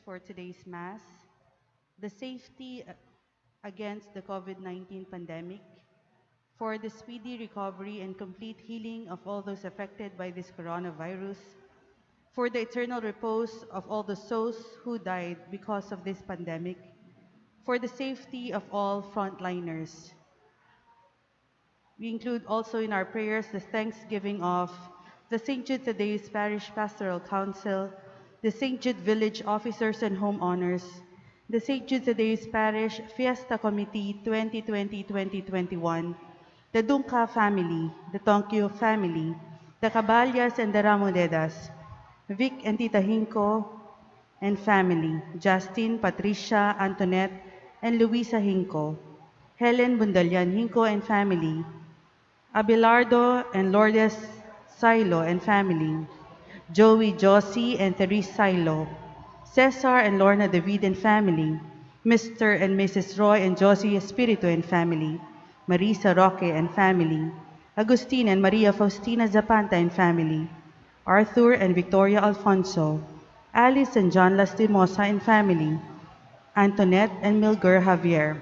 for today's Mass, the safety against the COVID-19 pandemic, for the speedy recovery and complete healing of all those affected by this coronavirus, for the eternal repose of all the souls who died because of this pandemic, for the safety of all frontliners. We include also in our prayers the thanksgiving of the St. Jude Thaddeus Parish Pastoral Council, the St. Jude Village Officers and Homeowners, the St. Jude Thaddeus Parish Fiesta Committee 2020-2021, the Dunca family, the Tonkyo family, the Caballas and the Ramonedas, Vic and Tita Hinco and family, Justin, Patricia, Antoinette, and Luisa Hinco, Helen Bundalian Hinco and family, Abelardo and Lourdes Silo and family, Joey Josie and Therese Silo, Cesar and Lorna David and family, Mr. and Mrs. Roy and Josie Espiritu and family, Marisa Roque and family, Agustin and Maria Faustina Zapanta and family, Arthur and Victoria Alfonso, Alice and John Lastimosa and family, Antoinette and Milger Javier,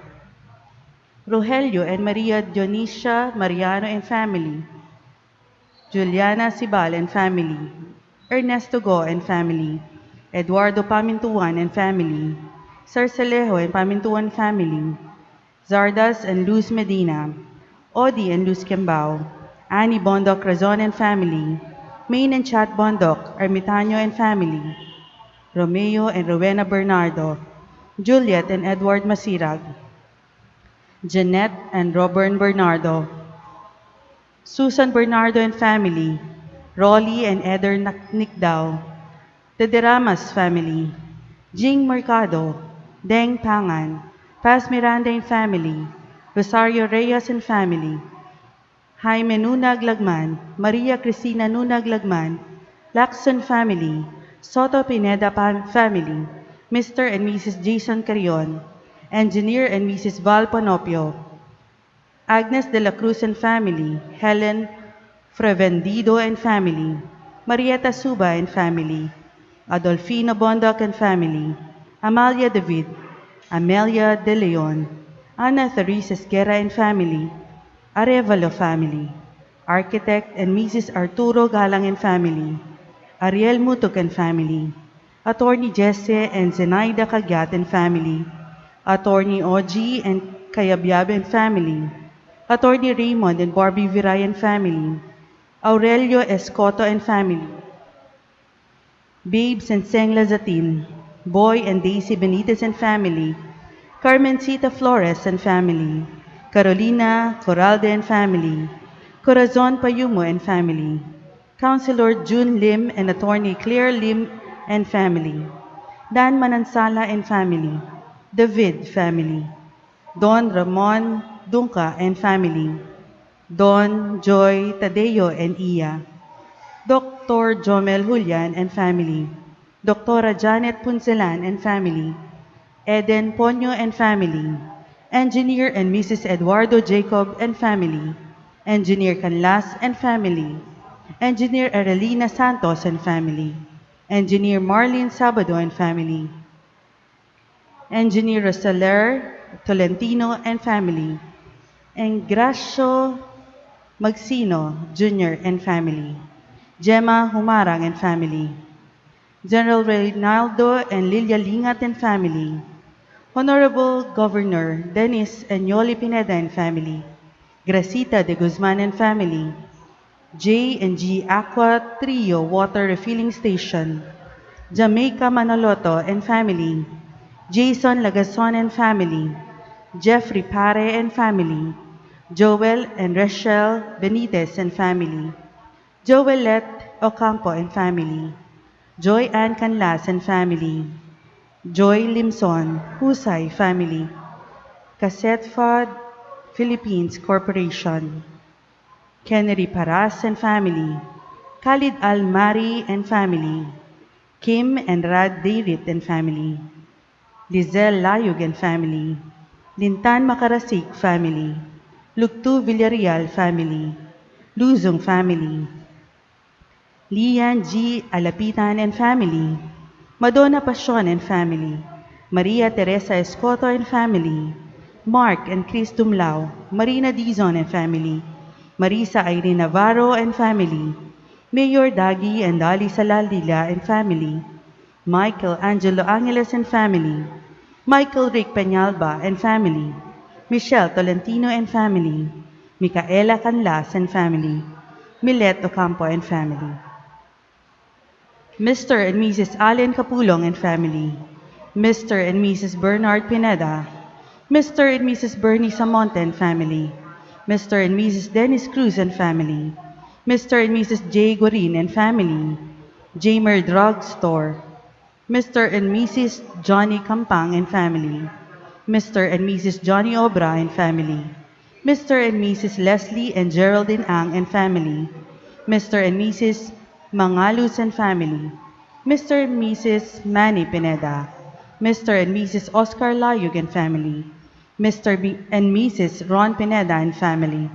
Rogelio and Maria Dionisia Mariano and family, Juliana Sibal and family, Ernesto Go and family, Eduardo Pamintuan and family, Sarcelejo and Pamintuan family, Zardas and Luz Medina, Odi and Luz Kembao, Annie Bondoc Razon and family, Main and Chat Bondoc, Ermitaño and family, Romeo and Rowena Bernardo, Juliet and Edward Masirag, Jeanette and Robert Bernardo, Susan Bernardo and family, Rolly and Eder Nikdao, the Deramas family, Jing Mercado, Deng Pangan, Paz Miranda and family, Rosario Reyes and family, Jaime Nunag Lagman, Maria Cristina Nunag Lagman, Lacson family, Soto Pineda family, Mr. and Mrs. Jason Carion, Engineer and Mrs. Val Panopio, Agnes de la Cruz and family, Helen Frevendido and family, Marieta Suba and family, Adolfino Bondoc and family, Amalia David, Amelia De Leon, Ana Teresa Esguerra and family, Arevalo family, Architect and Mrs. Arturo Galang and family, Ariel Mutuk and family, Attorney Jesse and Zenaida Cagyat and family, Attorney Oji and Kayabyab and family, Attorney Raymond and Barbie Viray and family, Aurelio Escoto and family, Babes and Seng Lazatin, Boy and Daisy Benitez and family, Carmencita Flores and family, Carolina Coralde and family, Corazon Payumo and family, Councilor June Lim and Attorney Claire Lim and family, Dan Manansala and family, David family, Don Ramon Dunca and family, Don Joy Tadeo and Iya, Dr. Jomel Julian and family, Dr. Janet Puncelan and family, Eden Ponyo and family, Engineer and Mrs. Eduardo Jacob and family, Engineer Canlas and family, Engineer Erelina Santos and family, Engineer Marlene Sabado and family, Engineer Rosaler Tolentino and family, and Gracio Magsino Jr. and family, Gemma Humarang and family, General Reynaldo and Lilia Lingat and family, Honorable Governor Dennis Enyoli Pineda and family, Gracita de Guzman and family, J and G Aqua Trio Water Refilling Station, Jamaica Manoloto and family, Jason Lagason and family, Jeffrey Pare and family, Joel and Rachel Benitez and family, Joelette Ocampo and family, Joy Ann Canlas and family, Joy Limson, Husay family, Cassette Fod Philippines Corporation, Kennedy Paras and family, Khalid Al-Mari and family, Kim and Rad David and family, Lizelle Layug and family, Lintan Makarasik family, Lugtu Villarreal family, Luzong family, Lian G. Alapitan and family, Madonna Pacion and family, Maria Teresa Escoto and family, Mark and Chris Tumlao, Marina Dizon and family, Marisa Irene Navarro and family, Mayor Dagi and Dali Salalila and family, Michael Angelo Angeles and family, Michael Rick Peñalba and family, Michelle Tolentino and family, Micaela Canlas and family, Milet Ocampo and family. Mr. and Mrs. Allen Capulong and family, Mr. and Mrs. Bernard Pineda, Mr. and Mrs. Bernie Samonte and family, Mr. and Mrs. Dennis Cruz and family, Mr. and Mrs. J. Gorin and family, Jamer Drug Store, Mr. and Mrs. Johnny Campang and family, Mr. and Mrs. Johnny Obra and family, Mr. and Mrs. Leslie and Geraldine Ang and family, Mr. and Mrs. Mangalus and family, Mr. and Mrs. Manny Pineda, Mr. and Mrs. Oscar Layug and family, Mr. and Mrs. Ron Pineda and family,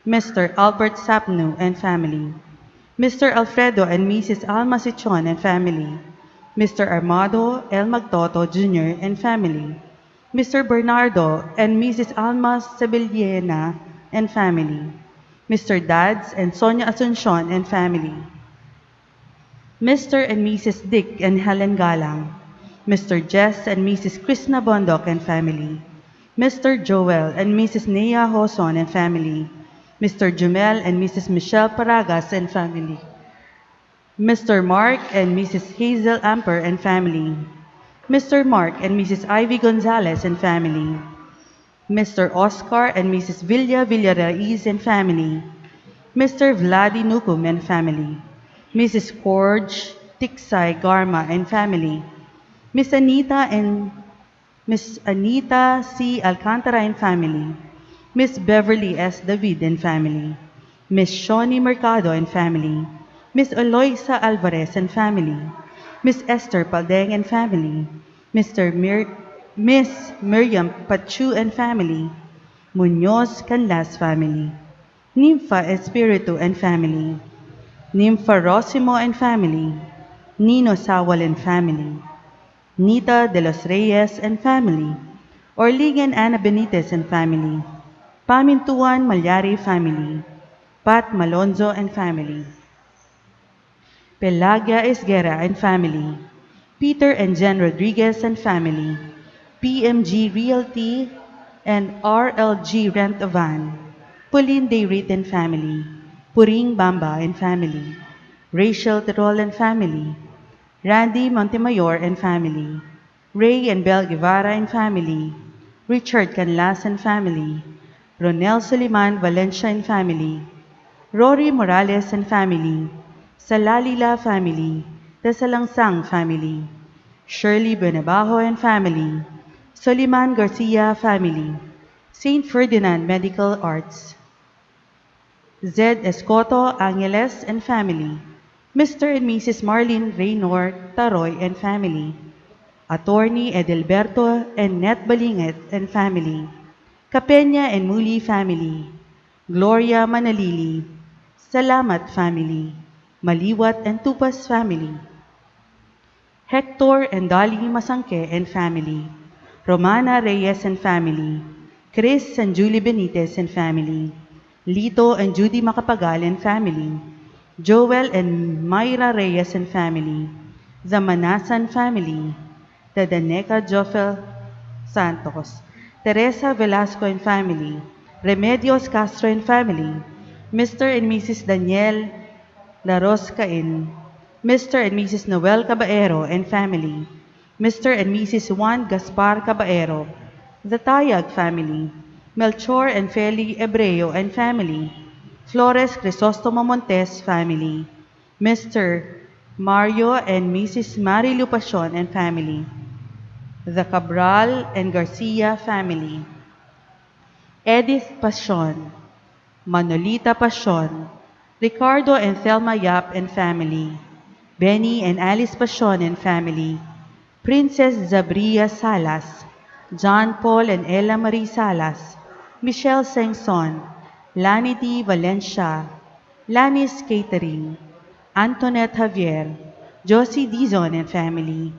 Mr. Albert Sapnu and family, Mr. Alfredo and Mrs. Alma Sichon and family, Mr. Armando L. Magtoto Jr. and family, Mr. Bernardo and Mrs. Alma Sebeliena and family, Mr. Dads and Sonia Asuncion and family, Mr. and Mrs. Dick and Helen Galang, Mr. Jess and Mrs. Krishna Bondok and family, Mr. Joel and Mrs. Nea Hoson and family, Mr. Jumel and Mrs. Michelle Paragas and family, Mr. Mark and Mrs. Hazel Amper and family, Mr. Mark and Mrs. Ivy Gonzalez and family, Mr. Oscar and Mrs. Villa Villaraiz and family, Mr. Vladi Nukum and family, Mrs. Corge Tiksay Garma and family, Miss Anita C. Alcantara and family, Miss Beverly S. David and family, Miss Shawnee Mercado and family, Miss Eloisa Alvarez and family, Miss Esther Paldeng and family, Miss Miriam Pachu and family, Munoz Canlas family, Nympha Espiritu and family, Nympha Rosimo and family, Nino Sawal and family, Nita de los Reyes and family, Orligan Ana Benitez and family, Pamintuan Malyari family, Pat Malonzo and family, Pelagia Esguera and family, Peter and Jen Rodriguez and family, PMG Realty and RLG Rent a Van, Pauline Dayrit and family, Puring Bamba and family, Rachel Terol and family, Randy Montemayor and family, Ray and Bel Guevara and family, Richard Canlas and family, Ronel Soliman Valencia and family, Rory Morales and family, Salalila family, Tesalangsang family, Shirley Benabajo and family, Soliman Garcia family, St. Ferdinand Medical Arts, Zed Escoto Angeles and family, Mr. and Mrs. Marlene Raynor Taroy and family, Attorney Edelberto and Net Balinget and family, Capenya and Muli family, Gloria Manalili, Salamat family, Maliwat and Tupas family, Hector and Dolly Masangke and family, Romana Reyes and family, Chris and Julie Benitez and family, Lito and Judy Macapagal and family, Joel and Myra Reyes and family, the Manasan family, the Daneca Jofel Santos, Teresa Velasco and family, Remedios Castro and family, Mr. and Mrs. Daniel Laros Cain, Mr. and Mrs. Noel Caballero and family, Mr. and Mrs. Juan Gaspar Caballero, the Tayag family, Melchor and Feli Ebreo and family, Flores Crisostomo Montes family, Mr. Mario and Mrs. Marilu Pacion and family, the Cabral and Garcia family, Edith Pacion, Manolita Pacion, Ricardo and Thelma Yap and family, Benny and Alice Pacion and family, Princess Zabria Salas, John Paul and Ella Marie Salas, Michelle Sengson, Lani D. Valencia, Lanis Catering, Antoinette Javier, Josie Dizon and family,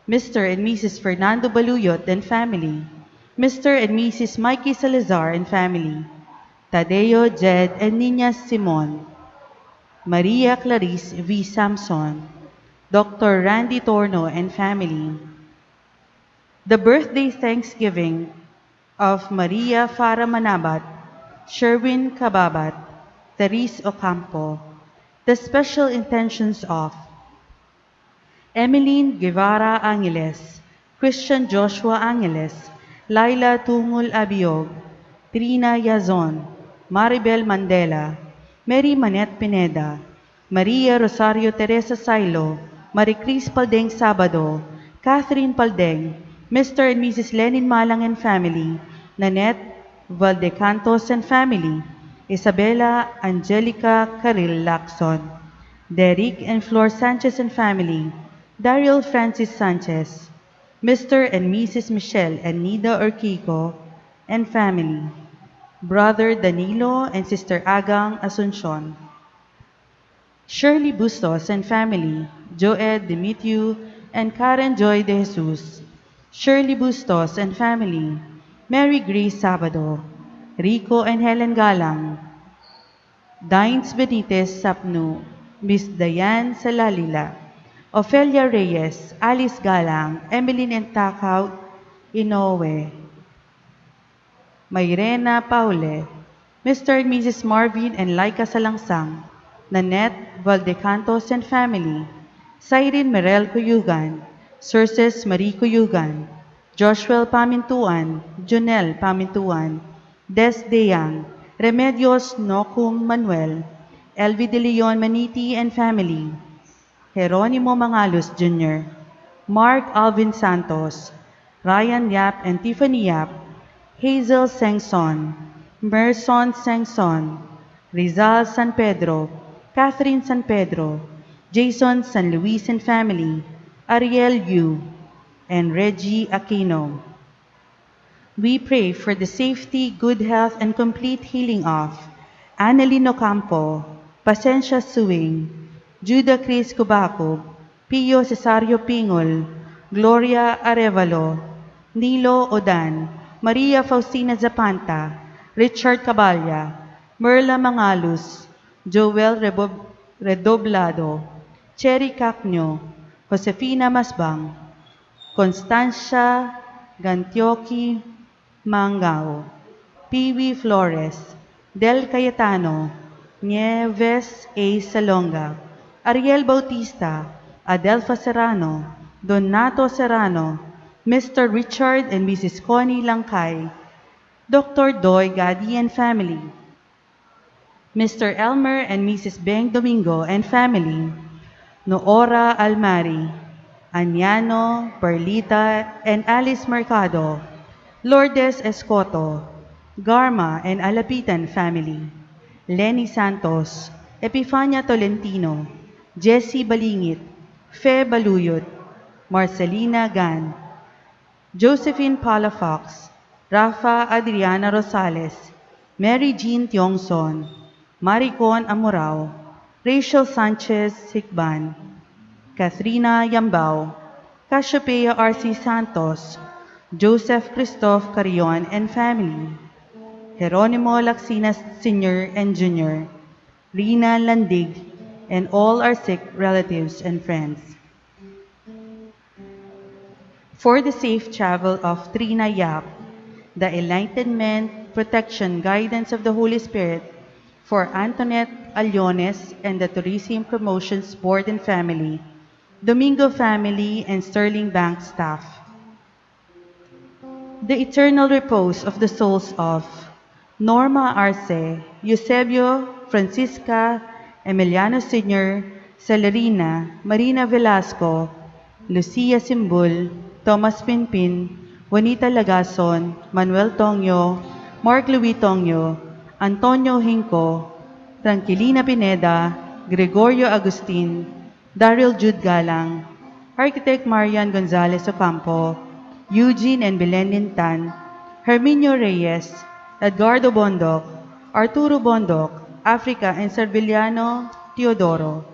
Mr. and Mrs. Fernando Baluyot and family, Mr. and Mrs. Mikey Salazar and family, Tadeo, Jed, and Nina Simon, Maria Clarice V. Samson, Dr. Randy Torno and family, the birthday Thanksgiving of Maria Farah Manabat, Sherwin Kababat, Therese Ocampo, the special intentions of Emeline Guevara Angeles, Christian Joshua Angeles, Laila Tungul Abiog, Trina Yazon, Maribel Mandela, Mary Manette Pineda, Maria Rosario Teresa Sailo, Maricris Paldeng Sabado, Catherine Paldeng, Mr. and Mrs. Lenin Malang and family, Nanette Valdecantos and family, Isabella Angelica Caril Lacson, Derek and Flor Sanchez and family, Daryl Francis Sanchez, Mr. and Mrs. Michelle and Nida Urquico and family, Brother Danilo and Sister Agang Asuncion, Shirley Bustos and family, Joed Dimitriu and Karen Joy de Jesus, Shirley Bustos and family, Mary Grace Sabado, Rico and Helen Galang, Dines Benitez Sapnu, Miss Diane Salalila, Ofelia Reyes, Alice Galang, Emeline and Takaw Inoue, Mayrena Paule, Mr. and Mrs. Marvin and Laika Salangsang, Nanette Valdecantos and family, Cyrene Merel Cuyugan, Circes Marie Cuyugan, Joshua Pamintuan, Junel Pamintuan, Des Deyang, Remedios Nocum Manuel, Elvi de Leon Maniti and family, Jeronimo Mangalos Jr., Mark Alvin Santos, Ryan Yap and Tiffany Yap, Hazel Sengson, Merson Sengson, Rizal San Pedro, Catherine San Pedro, Jason San Luis and family, Ariel Yu, and Reggie Aquino. We pray for the safety, good health, and complete healing of Annalyn Ocampo, Pacencia Suing, Judah Chris Cubaco, Pio Cesario Pingol, Gloria Arevalo, Nilo Odan, Maria Faustina Zapanta, Richard Caballa, Merla Mangalus, Joel Redoblado, Cherry Cacnyo, Josefina Masbang, Constancia Gantioki Mangao, Piwi Flores, Del Cayetano, Nieves A. Salonga, Ariel Bautista, Adelfa Serrano, Donato Serrano, Mr. Richard and Mrs. Connie Langkay, Dr. Doy Gadi and family, Mr. Elmer and Mrs. Beng Domingo and family, Noora Almari, Anyano, Perlita, and Alice Mercado, Lourdes Escoto, Garma and Alapitan family, Lenny Santos, Epifania Tolentino, Jessie Balingit, Fe Baluyot, Marcelina Gan, Josephine Palafox, Rafa Adriana Rosales, Mary Jean Tiongson, Maricon Amorao, Rachel Sanchez Hikban, Kathrina Yambao, Cassiopeia R.C. Santos, Joseph Christoph Carrion and family, Jeronimo Laxinas Sr. and Jr., Rina Landig, and all our sick relatives and friends. For the safe travel of Trina Yap, the enlightenment, protection, guidance of the Holy Spirit, for Antoinette Aliones and the Tourism Promotions Board and family, Domingo family and Sterling Bank staff. The eternal repose of the souls of Norma Arce, Eusebio, Francisca, Emiliano Sr., Celerina, Marina Velasco, Lucia Simbul, Thomas Pinpin, Juanita Lagason, Manuel Tongyo, Mark Louis Tongyo, Antonio Hinco, Tranquilina Pineda, Gregorio Agustin, Daryl Jude Galang, Architect Marian Gonzalez Ocampo, Eugene and Belen Lintan, Herminio Reyes, Edgardo Bondoc, Arturo Bondoc, Africa and Serviliano Teodoro,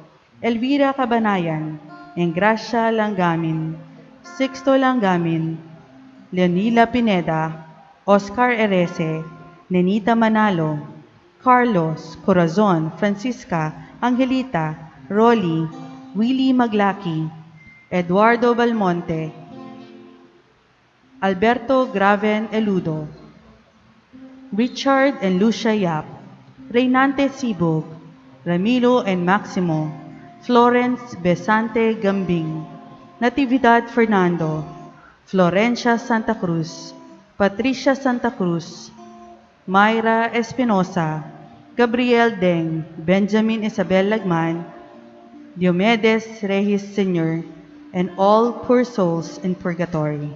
Elvira Cabanayan, and Gracia Langamin, Sixto Langamin, Leonila Pineda, Oscar Erese, Nenita Manalo, Carlos Corazon, Francisca Angelita, Rolly, Willie Maglaki, Eduardo Balmonte, Alberto Graven Eludo, Richard and Lucia Yap, Reynante Sibog, Ramilo and Maximo, Florence Besante Gambing, Natividad Fernando, Florencia Santa Cruz, Patricia Santa Cruz, Myra Espinosa, Gabriel Deng, Benjamin Isabel Lagman, Diomedes Regis Sr., and all poor souls in purgatory.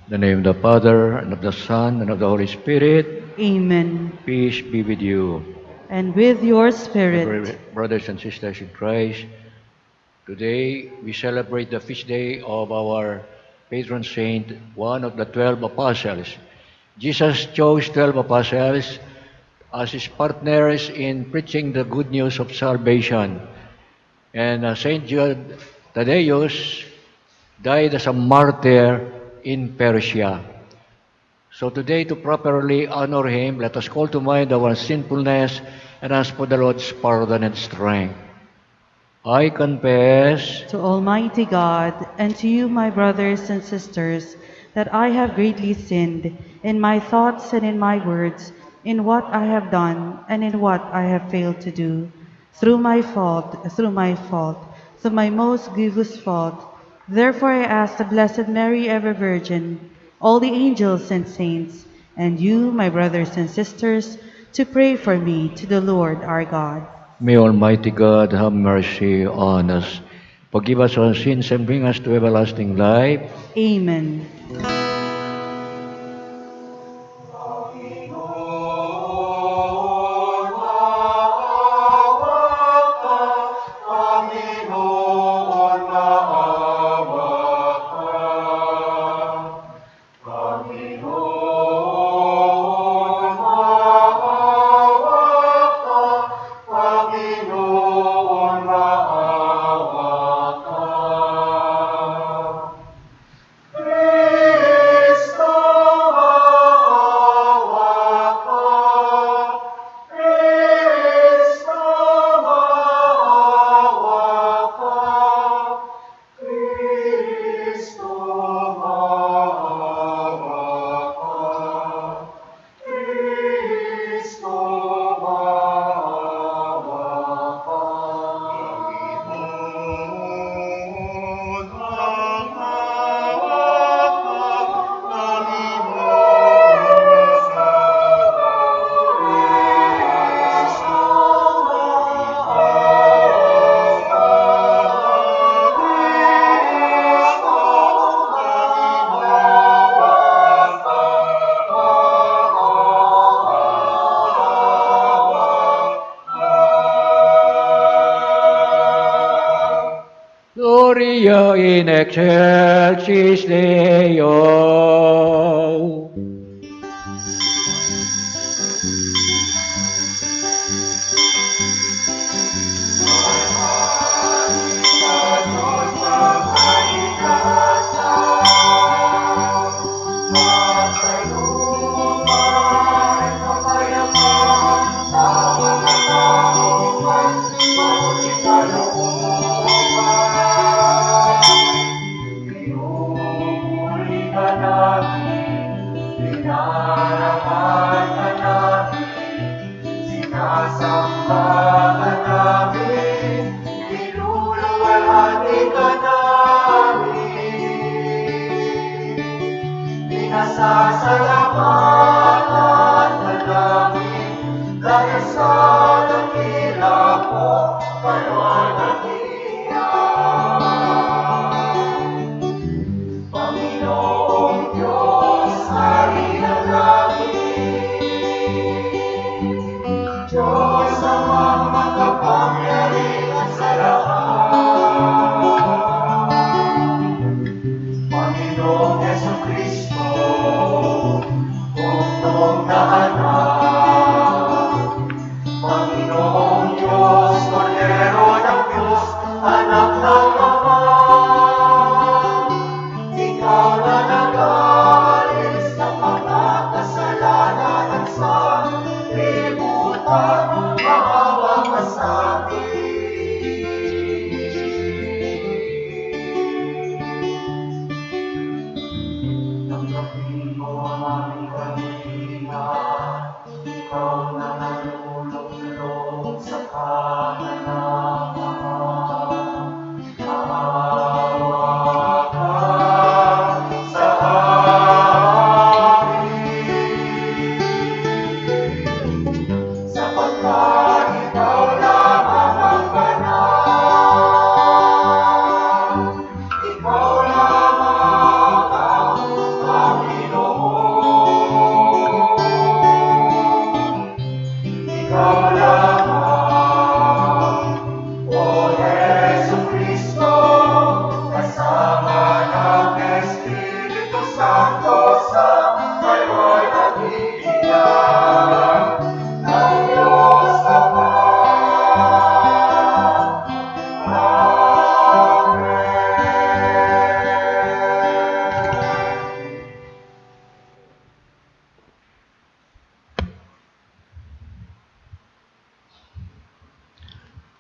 In the name of the Father, and of the Son, and of the Holy Spirit, Amen. peace be with you. And with your My spirit. brothers and sisters in Christ, today we celebrate the feast day of our patron saint, one of the 12 apostles. Jesus chose 12 apostles as his partners in preaching the good news of salvation. And Saint Jude Thaddeus died as a martyr in Persia. So today, to properly honor him, let us call to mind our sinfulness and ask for the Lord's pardon and strength. I confess To Almighty God, and to you, my brothers and sisters, that I have greatly sinned in my thoughts and in my words, in what I have done and in what I have failed to do, through my fault, through my most grievous fault. Therefore I ask the Blessed Mary, ever Virgin, all the angels and saints, and you, my brothers and sisters, to pray for me to the Lord our God. May Almighty God have mercy on us, forgive us our sins, and bring us to everlasting life. Amen. Gloria in excelsis Deo.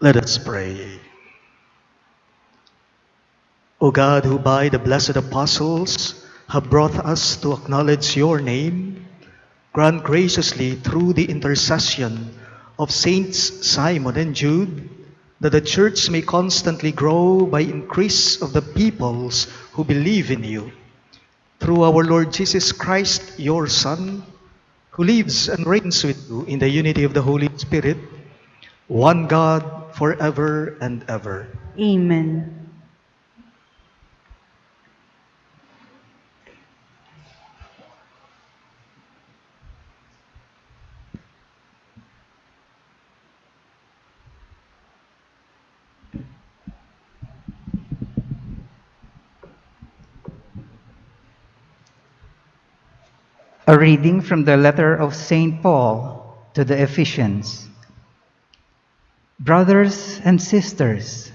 Let us pray. O God, who by the blessed apostles have brought us to acknowledge your name, grant graciously through the intercession of Saints Simon and Jude that the Church may constantly grow by increase of the peoples who believe in you. Through our Lord Jesus Christ, your Son, who lives and reigns with you in the unity of the Holy Spirit, one God, forever and ever. Amen. A reading from the letter of St. Paul to the Ephesians. Brothers and sisters,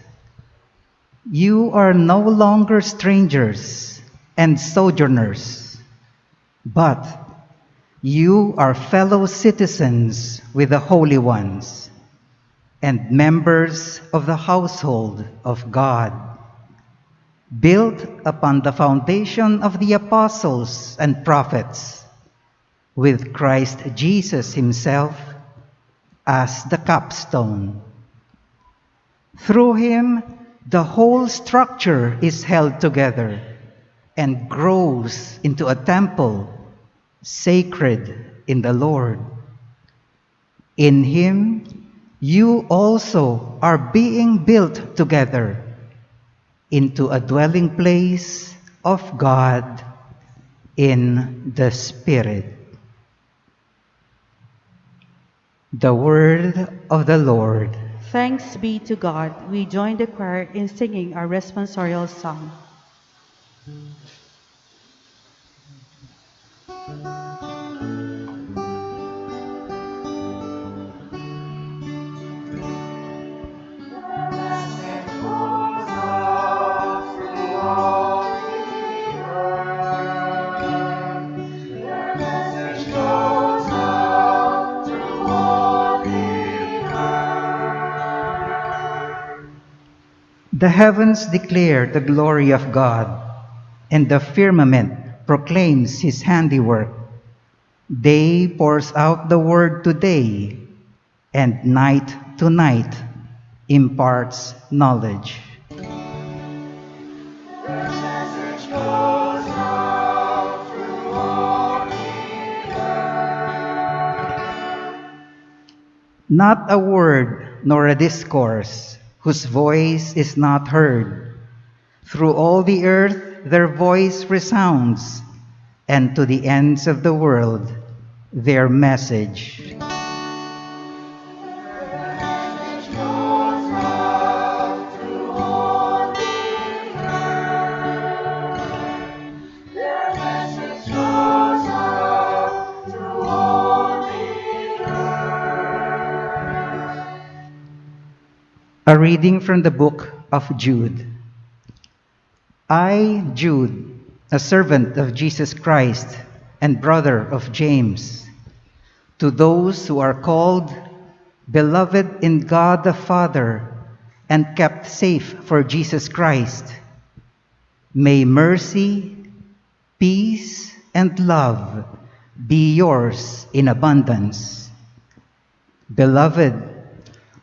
you are no longer strangers and sojourners, but you are fellow citizens with the holy ones and members of the household of God, built upon the foundation of the apostles and prophets, with Christ Jesus himself as the capstone. Through him, the whole structure is held together and grows into a temple sacred in the Lord. In him, you also are being built together into a dwelling place of God in the Spirit. The word of the Lord. Thanks be to God. We join the choir in singing our responsorial song. The heavens declare the glory of God, and the firmament proclaims his handiwork. Day pours out the word to day, and night to night imparts knowledge. Not a word nor a discourse whose voice is not heard. Through all the earth their voice resounds, and to the ends of the world their message. A reading from the book of Jude. I, Jude, a servant of Jesus Christ and brother of James, to those who are called, beloved in God the Father, and kept safe for Jesus Christ, may mercy, peace, and love be yours in abundance. Beloved,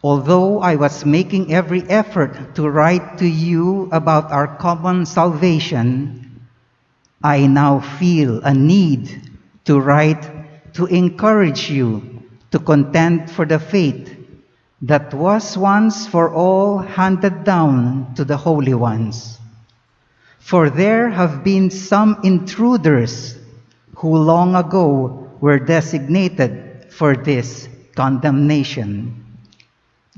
although I was making every effort to write to you about our common salvation, I now feel a need to write to encourage you to contend for the faith that was once for all handed down to the holy ones. For there have been some intruders who long ago were designated for this condemnation.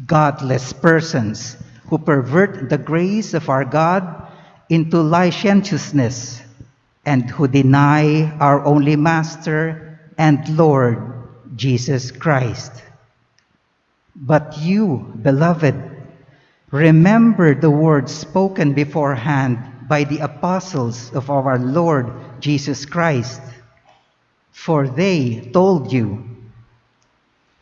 Godless persons who pervert the grace of our God into licentiousness and who deny our only Master and Lord, Jesus Christ. But you, beloved, remember the words spoken beforehand by the apostles of our Lord Jesus Christ, for they told you,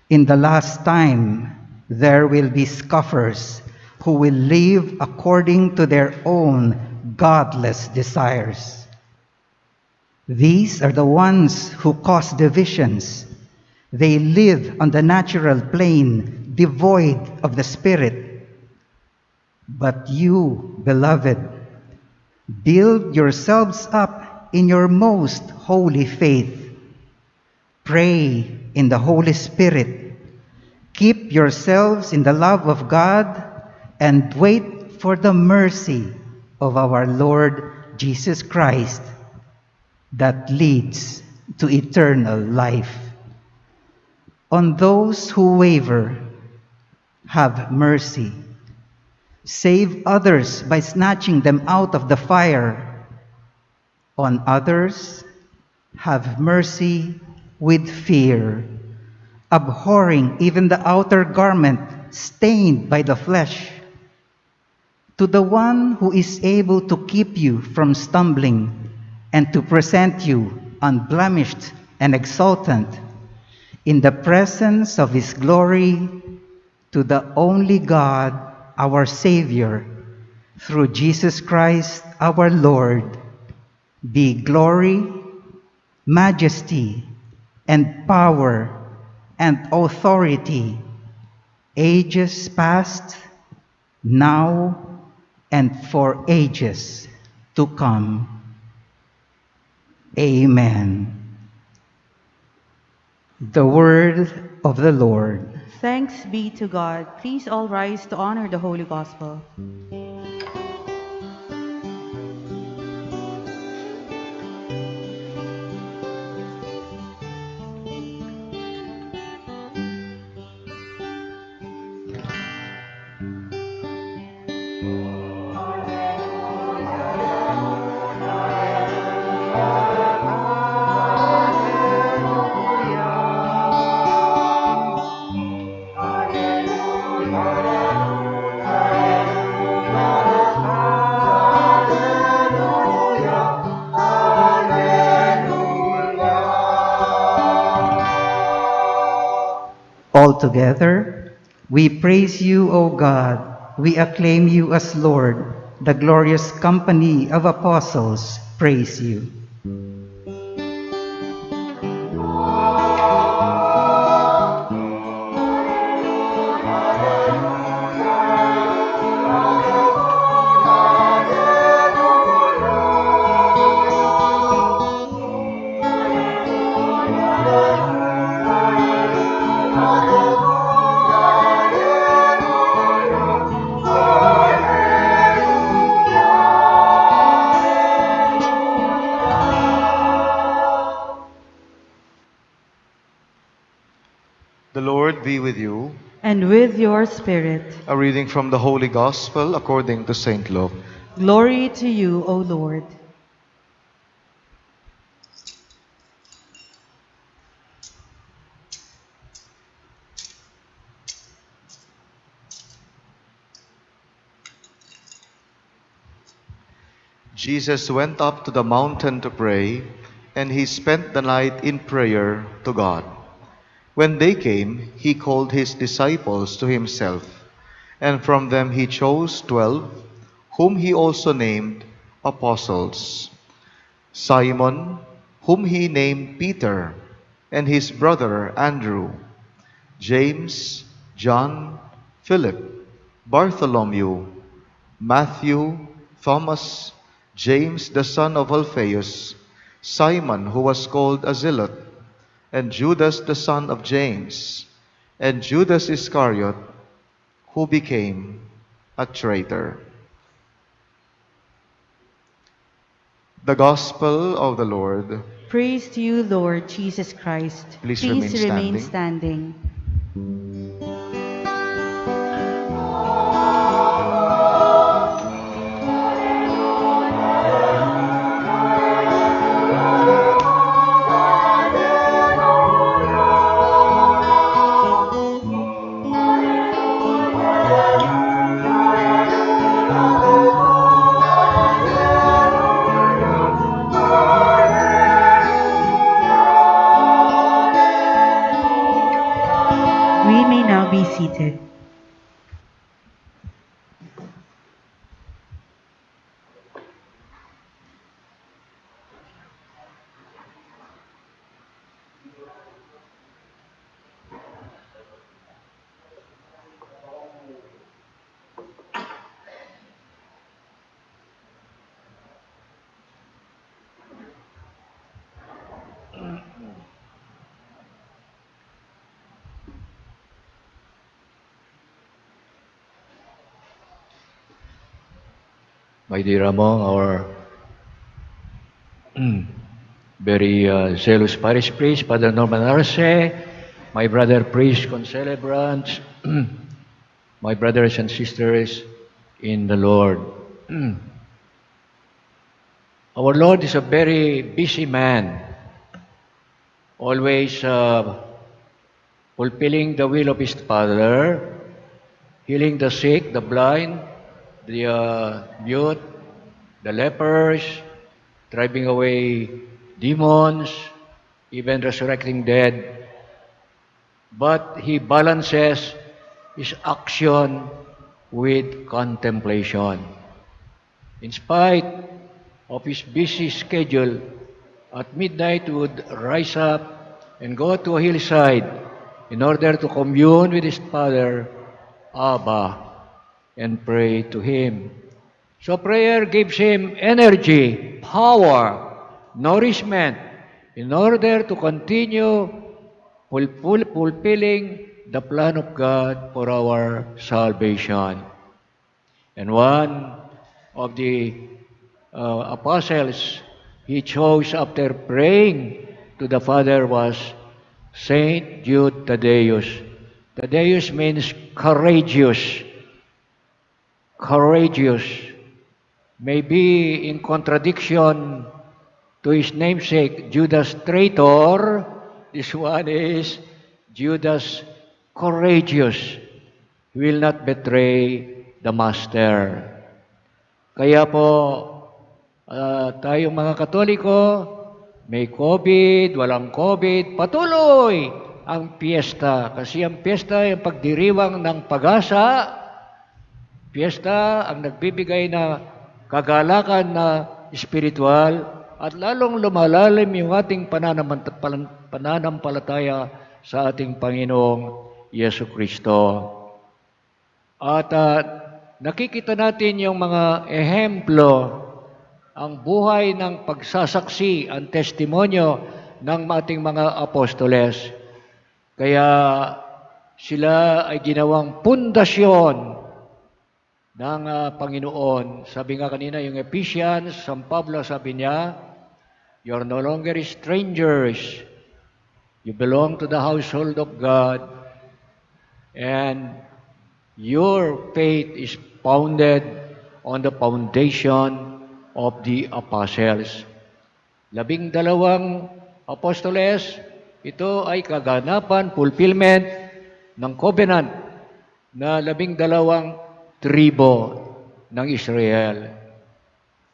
in the last time, There will be scoffers who will live according to their own godless desires. These are the ones who cause divisions. They live on the natural plane, devoid of the Spirit. But you, beloved, build yourselves up in your most holy faith. Pray in the Holy Spirit. Keep yourselves in the love of God and wait for the mercy of our Lord Jesus Christ that leads to eternal life. On those who waver, have mercy. Save others by snatching them out of the fire. On others, have mercy with fear, abhorring even the outer garment stained by the flesh. To the one who is able to keep you from stumbling and to present you unblemished and exultant in the presence of his glory, to the only God, our Savior, through Jesus Christ our Lord, be glory, majesty, and power and authority, ages past, now, and for ages to come. Amen. The word of the Lord. Thanks be to God. Please all rise to honor the Holy Gospel. Altogether, we praise you, O God. We acclaim you as Lord. The glorious company of apostles praise you. The Lord be with you. And with your spirit. A reading from the Holy Gospel according to St. Luke. Glory to you, O Lord. Jesus went up to the mountain to pray, and he spent the night in prayer to God. When day came, he called his disciples to himself, and from them he chose 12, whom he also named apostles. Simon, whom he named Peter, and his brother Andrew, James, John, Philip, Bartholomew, Matthew, Thomas, James the son of Alphaeus, Simon who was called a Zealot, and Judas the son of James, and Judas Iscariot, who became a traitor. The Gospel of the Lord. Praise to you, Lord Jesus Christ. Please remain remain standing. We may now be seated. my dear among our very zealous parish priest, Father Norman Arce, my brother priest concelebrants, my brothers and sisters in the Lord. Our Lord is a very busy man, always fulfilling the will of His Father, healing the sick, the blind, the mute, the lepers, driving away demons, even resurrecting dead. But He balances His action with contemplation. In spite of His busy schedule, at midnight He would rise up and go to a hillside in order to commune with His Father, Abba, and pray to Him. So prayer gives Him energy, power, nourishment in order to continue fulfilling the plan of God for our salvation. And one of the apostles He chose after praying to the Father was Saint Jude Thaddeus. Thaddeus means courageous. Courageous. Maybe in contradiction to his namesake, Judas traitor, this one is Judas courageous. He will not betray the Master. Kaya po, tayong mga Katoliko, may COVID, walang COVID, patuloy ang piyesta. Kasi ang piyesta ay ang pagdiriwang ng pag-asa. Piyesta ang nagbibigay na kagalakan na espiritual at lalong lumalalim yung ating pananampalataya sa ating Panginoong Yesu Kristo. At nakikita natin yung mga ehemplo, ang buhay ng pagsasaksi, ang testimonyo ng ating mga apostoles. Kaya sila ay ginawang pundasyon ng Panginoon. Sabi nga kanina yung Ephesians, San Pablo sabi niya, "You are no longer strangers. You belong to the household of God. And your faith is founded on the foundation of the apostles." 12 apostoles, ito ay kaganapan, fulfillment ng covenant na 12 tribo ng Israel.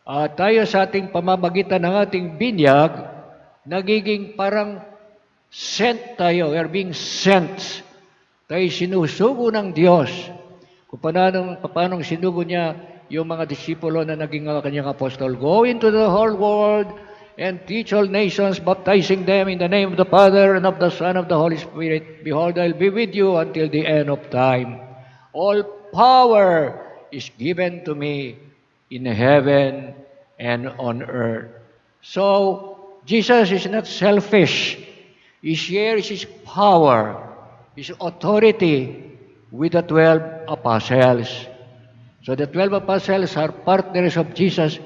At tayo sa ating pamamagitan ng ating binyag, nagiging parang sent tayo. We are being sent. Tayo sinusugo ng Diyos. Kung paano sinugo niya yung mga disipulo na naging kanyang apostol. Go into the whole world and teach all nations, baptizing them in the name of the Father and of the Son and of the Holy Spirit. Behold, I'll be with you until the end of time. All power is given to me in heaven and on earth. So, Jesus is not selfish. He shares His power, His authority with the 12 apostles. So the 12 apostles are partners of Jesus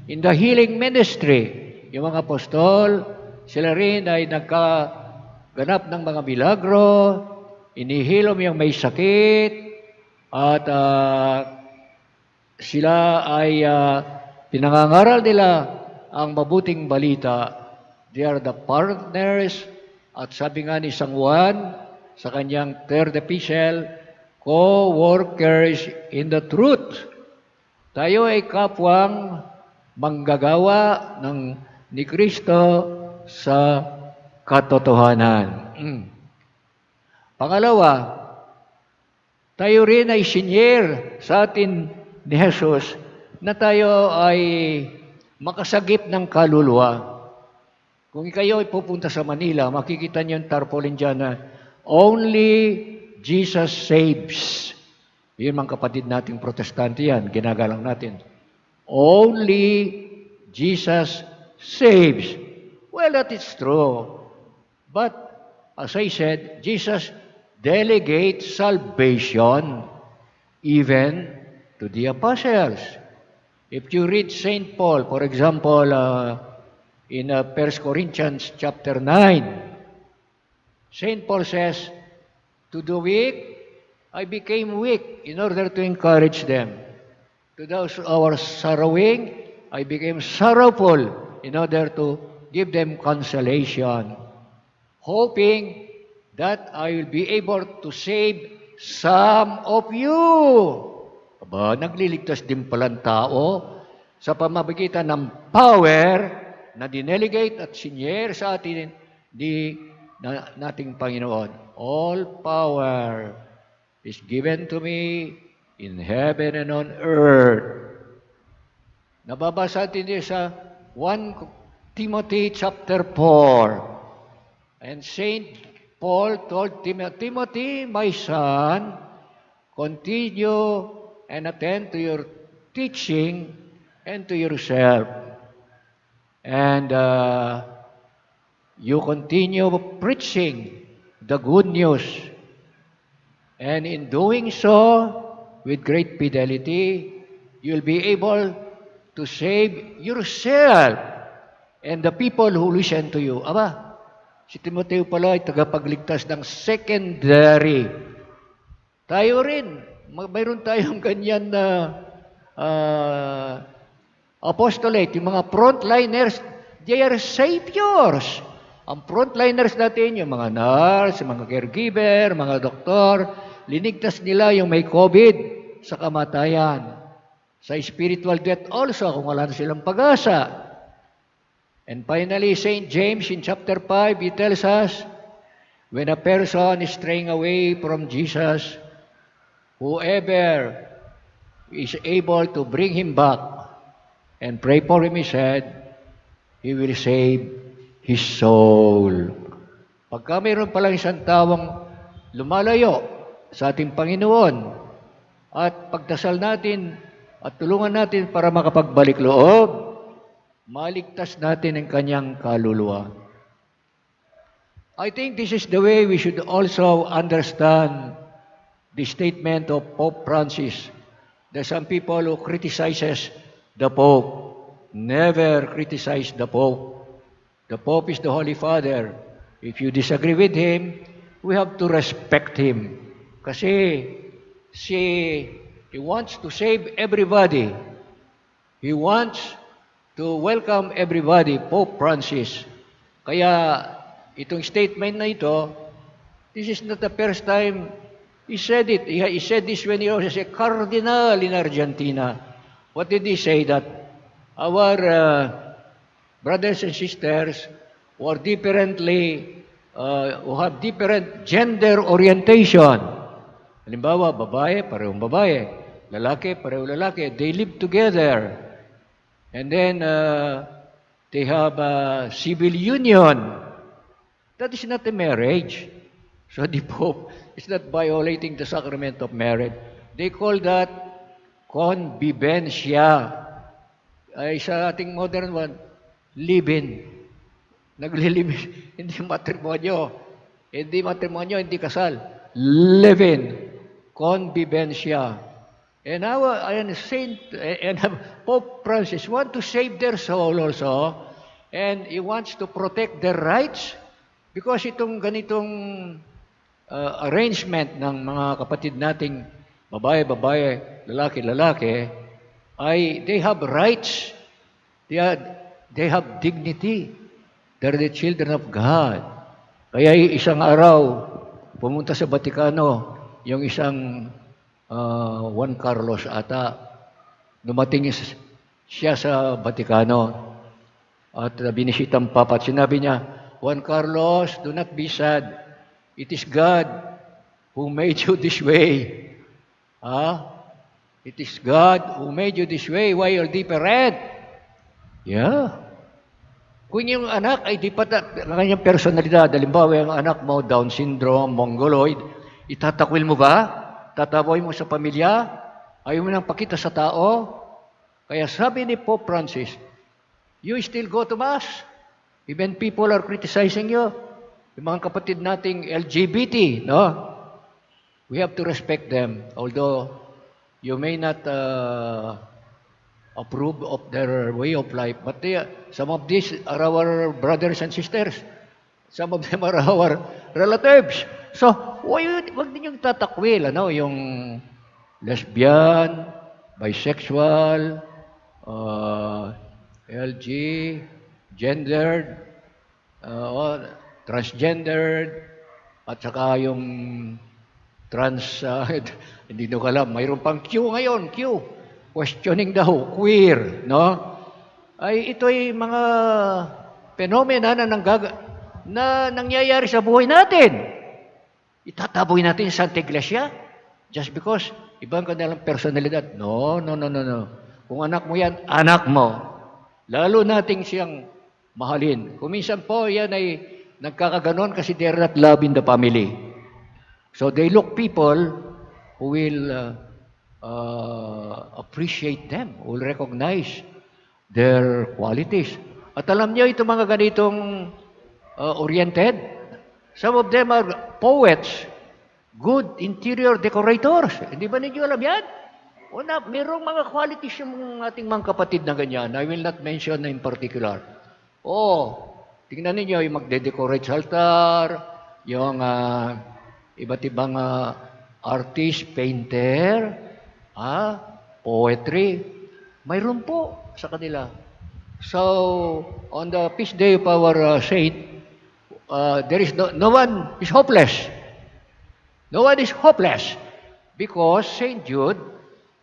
in the healing ministry. Yung mga apostol, sila rin ay nagkaganap ng mga milagro, inihilom yung may sakit, at sila ay pinangangaral nila ang mabuting balita. They are the partners, at sabi nga ni San Juan sa kanyang third epistle, co-workers in the truth. Tayo ay kapwang manggagawa ni Kristo sa katotohanan. Pangalawa, tayo rin ay sinyer sa atin ni Jesus na tayo ay makasagip ng kaluluwa. Kung kayo ay pupunta sa Manila, makikita niyo yung tarpaulin dyan na only Jesus saves. Yun mga kapatid nating protestante yan, ginagalang natin. Only Jesus saves. Well, that is true. But, as I said, Jesus delegates salvation even to the apostles. If you read St. Paul, for example, in 1 Corinthians chapter 9, St. Paul says, to the weak, I became weak in order to encourage them. To those who are sorrowing, I became sorrowful in order to give them consolation, hoping that I will be able to save some of you. Aba, nagliligtas din palang tao sa pamamagitan ng power na dinelegate at sinyer sa atin nating Panginoon. All power is given to me in heaven and on earth. Nababasa natin sa 1 Timothy chapter 4. And Saint Paul told Timothy, my son, continue and attend to your teaching and to yourself. And you continue preaching the good news. And in doing so, with great fidelity, you'll be able to save yourself and the people who listen to you. Aba, si Timoteo pala ay tagapagligtas ng secondary. Tayo rin, mayroon tayong ganyan na apostolate, yung mga frontliners, they are saviors. Ang frontliners natin, yung mga nurse, yung mga caregiver, mga doktor, linigtas nila yung may COVID sa kamatayan. Sa spiritual death also, kung wala na silang pag-asa. And finally, St. James in chapter 5, he tells us, when a person is straying away from Jesus, whoever is able to bring him back and pray for him, he said, he will save his soul. Pagka mayroon palang isang tawang lumalayo sa ating Panginoon at pagdasal natin at tulungan natin para makapagbalik loob, maligtas natin ang kanyang kaluluwa. I think this is the way we should also understand the statement of Pope Francis. There are some people who criticizes the Pope. Never criticize the Pope. The Pope is the Holy Father. If you disagree with him, we have to respect him. Kasi he wants to save everybody. He wants to welcome everybody, Pope Francis. Kaya itong statement na ito, this is not the first time he said it. He said this when he was a cardinal in Argentina. What did he say? That our brothers and sisters who are differently, who have different gender orientation. Halimbawa, babae, parehong babae. Lalaki, parehong lalaki. They live together. And then, they have a civil union. That is not a marriage. So the Pope is not violating the sacrament of marriage. They call that convivencia. Ay sa ating modern one, live-in. Nagli-live-in. Hindi matrimonyo. Hindi matrimonyo, hindi kasal. Live-in. Convivencia. And Pope Francis want to save their soul also. And he wants to protect their rights. Because itong ganitong arrangement ng mga kapatid nating babae, lalaki, ay they have rights. They have dignity. They're the children of God. Kaya isang araw, pumunta sa Vaticano, yung isang Juan Carlos ata, dumating siya sa Vaticano at binisitang Papa at sinabi niya, Juan Carlos, do not be sad. It is God who made you this way. It is God who made you this way. Why you're different? Yeah. Kung yung anak ay di pa ang kanyang personalidad, halimbawa yung anak mo, Down syndrome, mongoloid, itatakwil mo ba? Tataboy mo sa pamilya? Ayaw mo nang pakita sa tao? Kaya sabi ni Pope Francis, you still go to Mass? Even people are criticizing you. Yung mga kapatid nating LGBT, no? We have to respect them. Although you may not approve of their way of life. But some of these are our brothers and sisters. Some of them are our relatives. So, wag ninyong tatakwil, yung lesbian, bisexual, LG, gendered, transgendered, at saka yung trans, hindi ko alam, mayroon pang Q ngayon, Q. Questioning daw, queer, no? Ay, ito ay mga phenomena na nangyayari sa buhay natin. Itataboy natin sa Santa Iglesia just because ibang kanilang personalidad. No. Kung anak mo yan, anak mo. Lalo nating siyang mahalin. Kung minsan po, yan ay nagkakaganon kasi they're not loving the family. So they look people who will appreciate them, who will recognize their qualities. At alam niyo, ito mga ganitong oriented, some of them are poets, good interior decorators. Hindi ba ninyo alam yan? Mayroong mga qualities yung ating mga kapatid na ganyan. I will not mention in particular. Tingnan ninyo yung magde-decorate sa altar, yung iba't ibang artist, painter, poetry. Mayroon po sa kanila. So, on the feast day of our saint, there is no one is hopeless. No one is hopeless because Saint Jude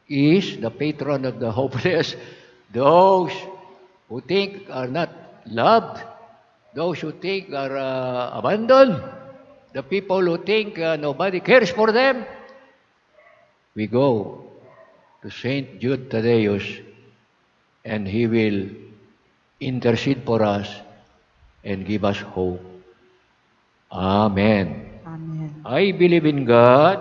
is the patron of the hopeless, those who think are not loved, those who think are abandoned, the people who think nobody cares for them. We go to Saint Jude Thaddeus and he will intercede for us and give us hope. Amen. Amen. I believe in God,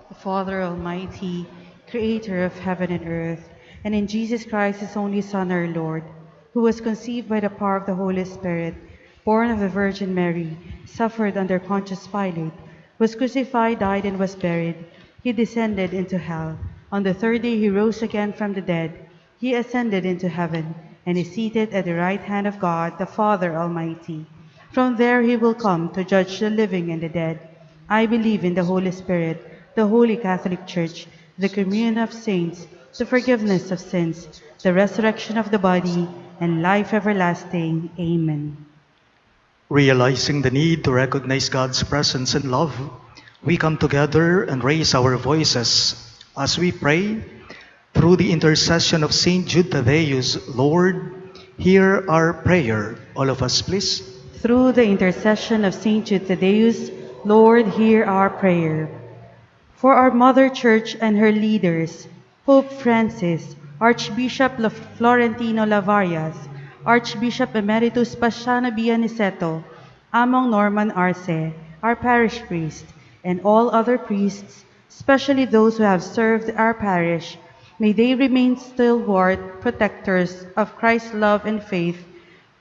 The Father Almighty, creator of heaven and earth, and in Jesus Christ, his only Son, our Lord, who was conceived by the power of the Holy Spirit, born of the Virgin Mary, suffered under Pontius Pilate, was crucified, died, and was buried. He descended into hell. On the third day he rose again from the dead. He ascended into heaven, and is seated at the right hand of God, the Father Almighty. From there he will come to judge the living and the dead. I believe in the Holy Spirit, the Holy Catholic Church, the communion of saints, the forgiveness of sins, the resurrection of the body, and life everlasting. Amen. Realizing the need to recognize God's presence and love, we come together and raise our voices as we pray through the intercession of Saint Jude Thaddeus. Lord, hear our prayer. All of us, please. Through the intercession of Saint Jude Thaddeus, Lord, hear our prayer. For our Mother Church and her leaders, Pope Francis, Archbishop Florentino Lavarias, Archbishop Emeritus Paciano Aniceto, Among Norman Arce, our parish priest, and all other priests, especially those who have served our parish, may they remain stalwart protectors of Christ's love and faith,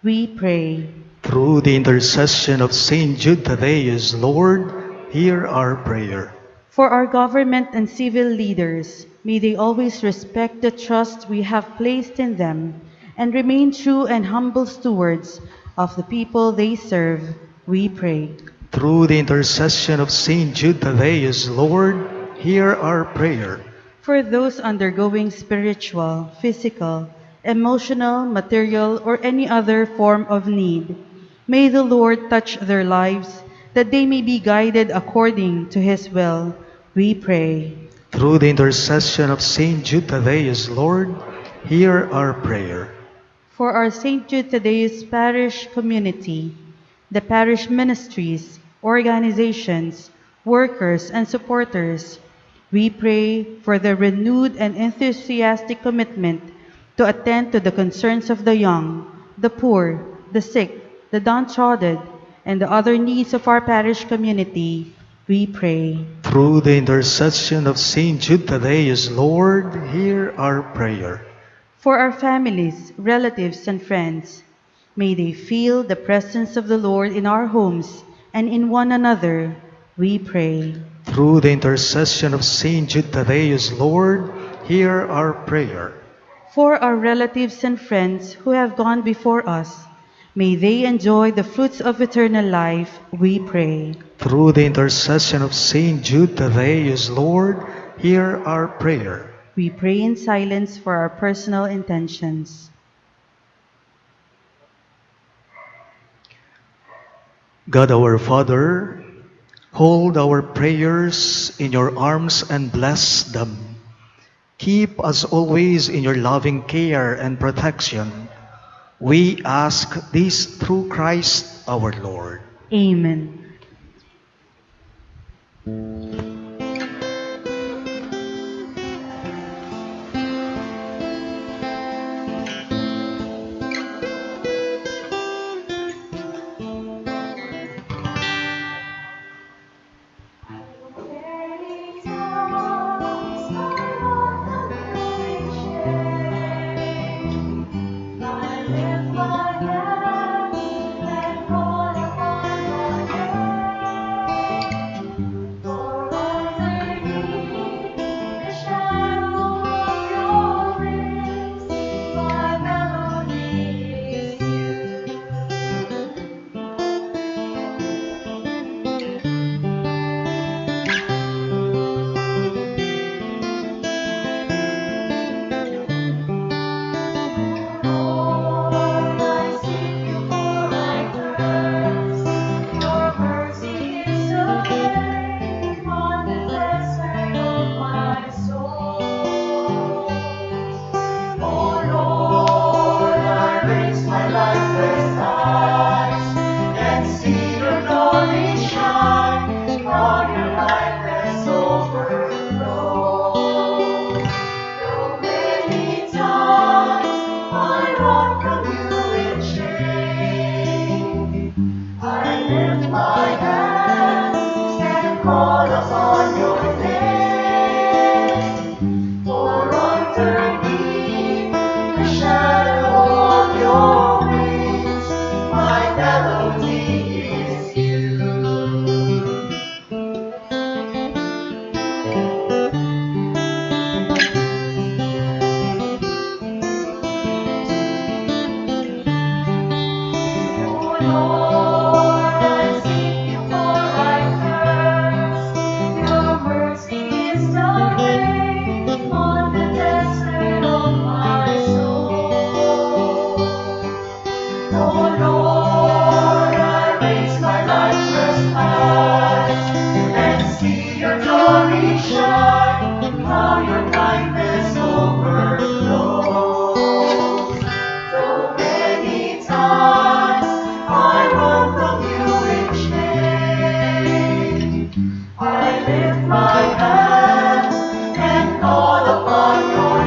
we pray. Through the intercession of Saint Jude Thaddeus, Lord, hear our prayer. For our government and civil leaders, may they always respect the trust we have placed in them and remain true and humble stewards of the people they serve, we pray. Through the intercession of Saint Jude Thaddeus, Lord, hear our prayer. For those undergoing spiritual, physical, emotional, material, or any other form of need, may the Lord touch their lives, that they may be guided according to His will, we pray. Through the intercession of Saint Jude Thaddeus, Lord, hear our prayer. For our St. Jude Thaddeus parish community, the parish ministries, organizations, workers, and supporters, we pray for their renewed and enthusiastic commitment to attend to the concerns of the young, the poor, the sick, the downtrodden, and the other needs of our parish community, we pray. Through the intercession of Saint Jude Thaddeus, Lord, hear our prayer. For our families, relatives, and friends, may they feel the presence of the Lord in our homes and in one another, we pray. Through the intercession of Saint Jude Thaddeus, Lord, hear our prayer. For our relatives and friends who have gone before us, may they enjoy the fruits of eternal life, we pray. Through the intercession of Saint Jude Thaddeus, Lord, hear our prayer. We pray in silence for our personal intentions. God our Father, hold our prayers in your arms and bless them. Keep us always in your loving care and protection. We ask this through Christ our Lord. Amen.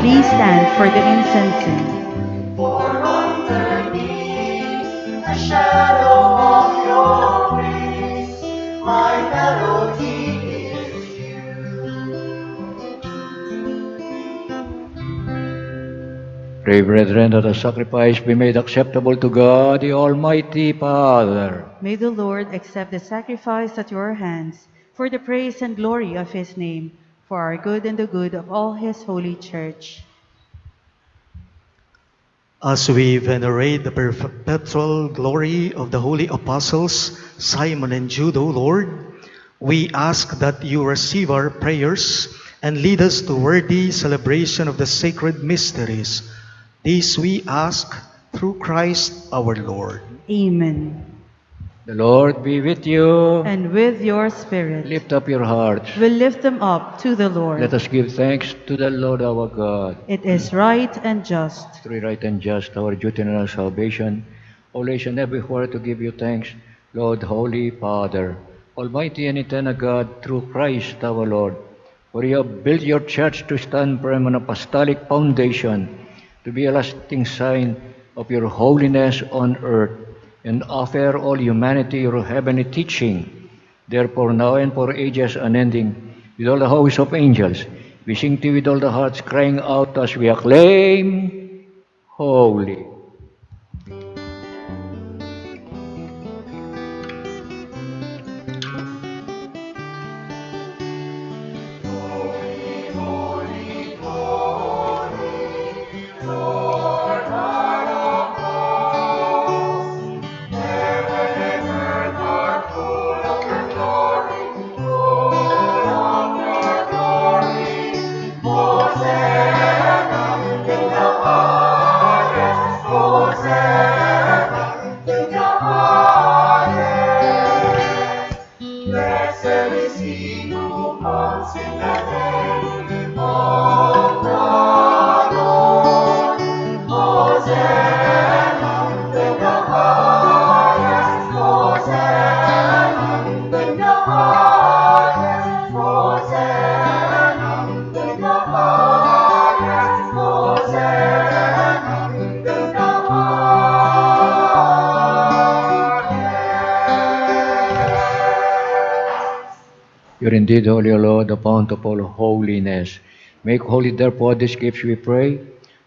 Please stand for the incensing. For underneath the shadow of your wings, my melody is you. Pray, brethren, that the sacrifice be made acceptable to God, the Almighty Father. May the Lord accept the sacrifice at your hands for the praise and glory of his name, for our good and the good of all his holy church. As we venerate the perpetual glory of the holy apostles, Simon and Jude, O Lord, we ask that you receive our prayers and lead us to worthy celebration of the sacred mysteries. This we ask through Christ our Lord. Amen. The Lord be with you. And with your spirit, Lift up your hearts. we'll lift them up to the Lord. Let us give thanks to the Lord our God. It is right and just. Truly right and just, our duty and our salvation, always and everywhere to give you thanks, Lord, Holy Father, Almighty and eternal God, through Christ our Lord. For you have built your church to stand firm on apostolic foundation, to be a lasting sign of your holiness on earth, and offer all humanity your heavenly teaching. Therefore, now and for ages unending, with all the hosts of angels, we sing to you with all the hearts, crying out as we acclaim, Holy. Holy, holy, holy, are indeed holy, O Lord, the fount of all holiness. Make holy, therefore, these gifts, we pray,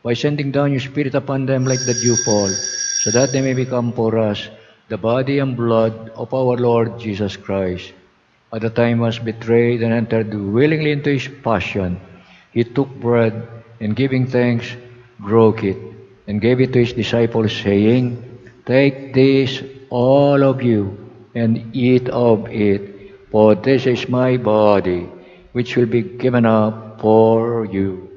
by sending down your Spirit upon them like the dewfall, so that they may become for us the body and blood of our Lord Jesus Christ. At the time he was betrayed and entered willingly into his passion, he took bread, and giving thanks, broke it, and gave it to his disciples, saying, Take this, all of you, and eat of it, for this is my body, which will be given up for you.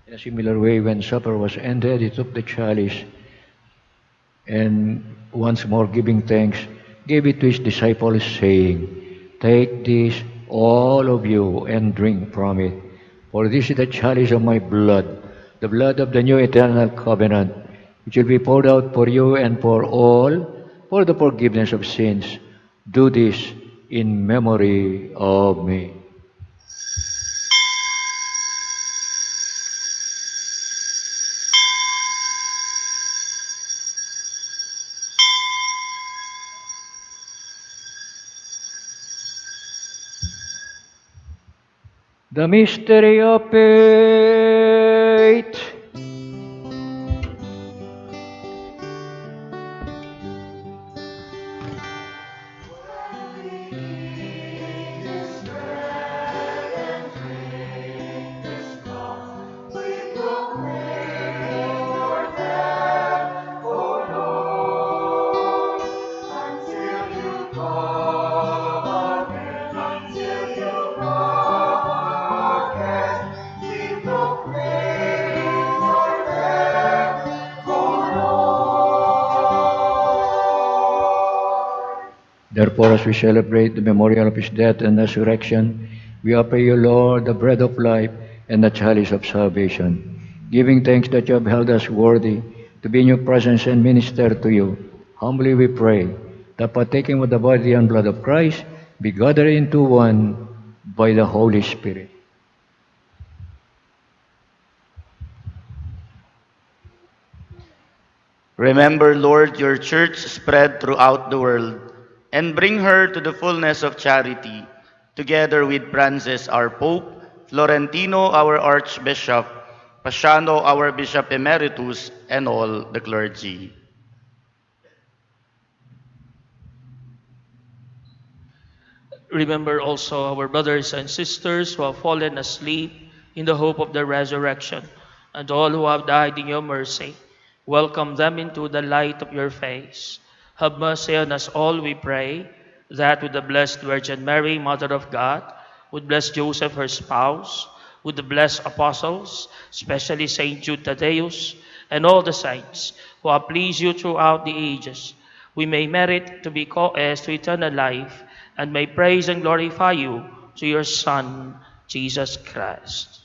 In a similar way, when supper was ended, he took the chalice, and once more giving thanks, gave it to his disciples, saying, Take this, all of you, and drink from it. For this is the chalice of my blood, the blood of the new eternal covenant, which will be poured out for you and for all, for the forgiveness of sins. Do this in memory of me. The mystery of faith. Therefore, as we celebrate the memorial of his death and resurrection, we offer you, Lord, the bread of life and the chalice of salvation, giving thanks that you have held us worthy to be in your presence and minister to you. Humbly we pray that partaking of the body and blood of Christ, be gathered into one by the Holy Spirit. Remember, Lord, your church spread throughout the world, and bring her to the fullness of charity, together with Francis, our Pope, Florentino, our Archbishop, Paciano, our Bishop Emeritus, and all the clergy. Remember also our brothers and sisters who have fallen asleep in the hope of the resurrection, and all who have died in your mercy. Welcome them into the light of your face. Have mercy on us all, we pray, that with the blessed Virgin Mary, Mother of God, with blessed Joseph, her spouse, with the blessed apostles, especially Saint Jude Thaddeus, and all the saints who have pleased you throughout the ages, we may merit to be co-heirs to eternal life, and may praise and glorify you through your Son, Jesus Christ.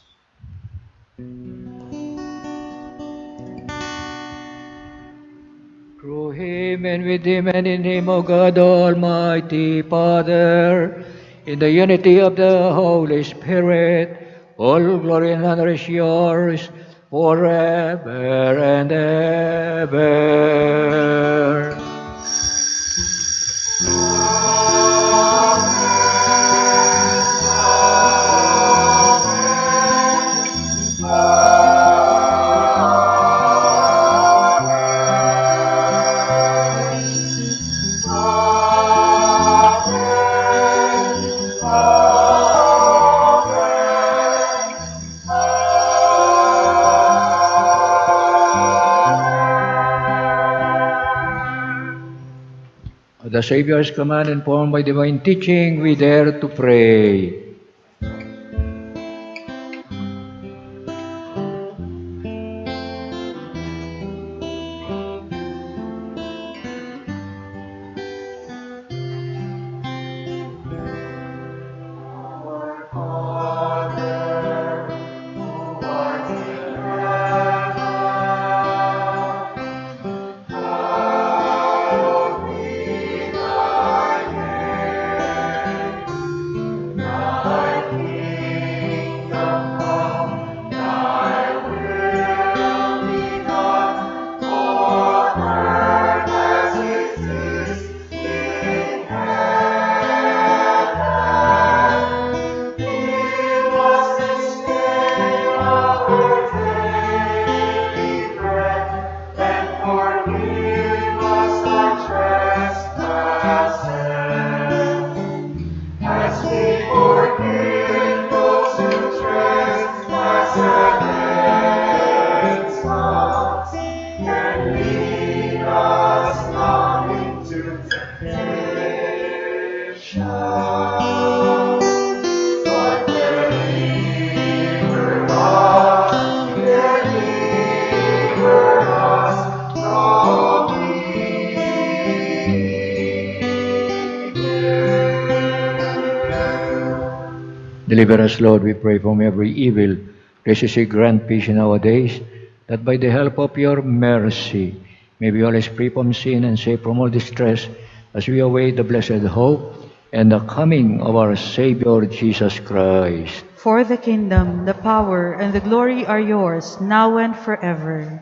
Through him and with him and in him, O God, Almighty Father, in the unity of the Holy Spirit, all glory and honor is yours forever and ever. The Savior's command, informed by divine teaching, we dare to pray. Forgive those who trespass against us, and lead us not into temptation, but deliver us from evil. Deliver us, Lord, we pray, from every evil. Graciously grant peace in our days, that by the help of your mercy may be always free from sin and safe from all distress, as we await the blessed hope and the coming of our Savior Jesus Christ. For the kingdom, the power, and the glory are yours, now and forever.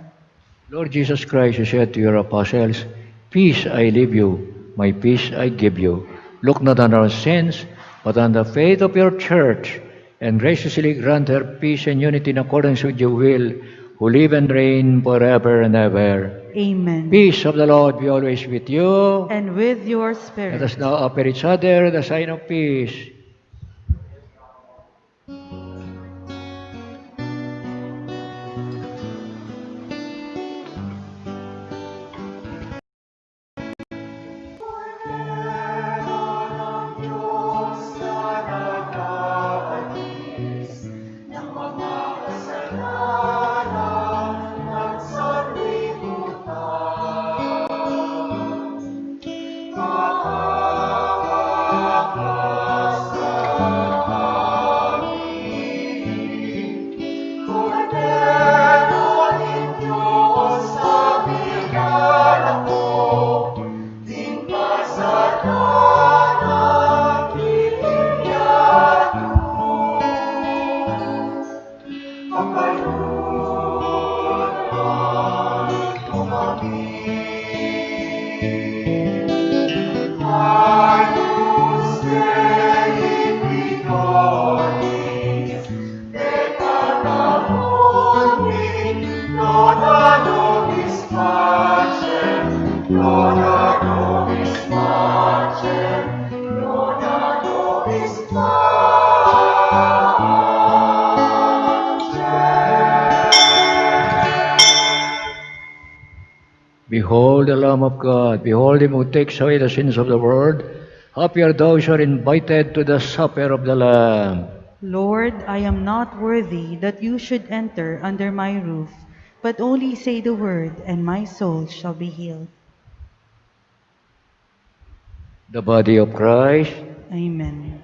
Lord Jesus Christ, you said to your apostles, "Peace I leave you, my peace I give you. Look not on our sins, but on the faith of your church, and graciously grant her peace and unity in accordance with your will, who live and reign forever and ever." Amen. Peace of the Lord be always with you. And with your spirit. Let us now offer each other the sign of peace. Behold the Lamb of God, behold him who takes away the sins of the world. Happy are those who are invited to the supper of the Lamb. Lord, I am not worthy that you should enter under my roof, but only say the word, and my soul shall be healed. The body of Christ. Amen.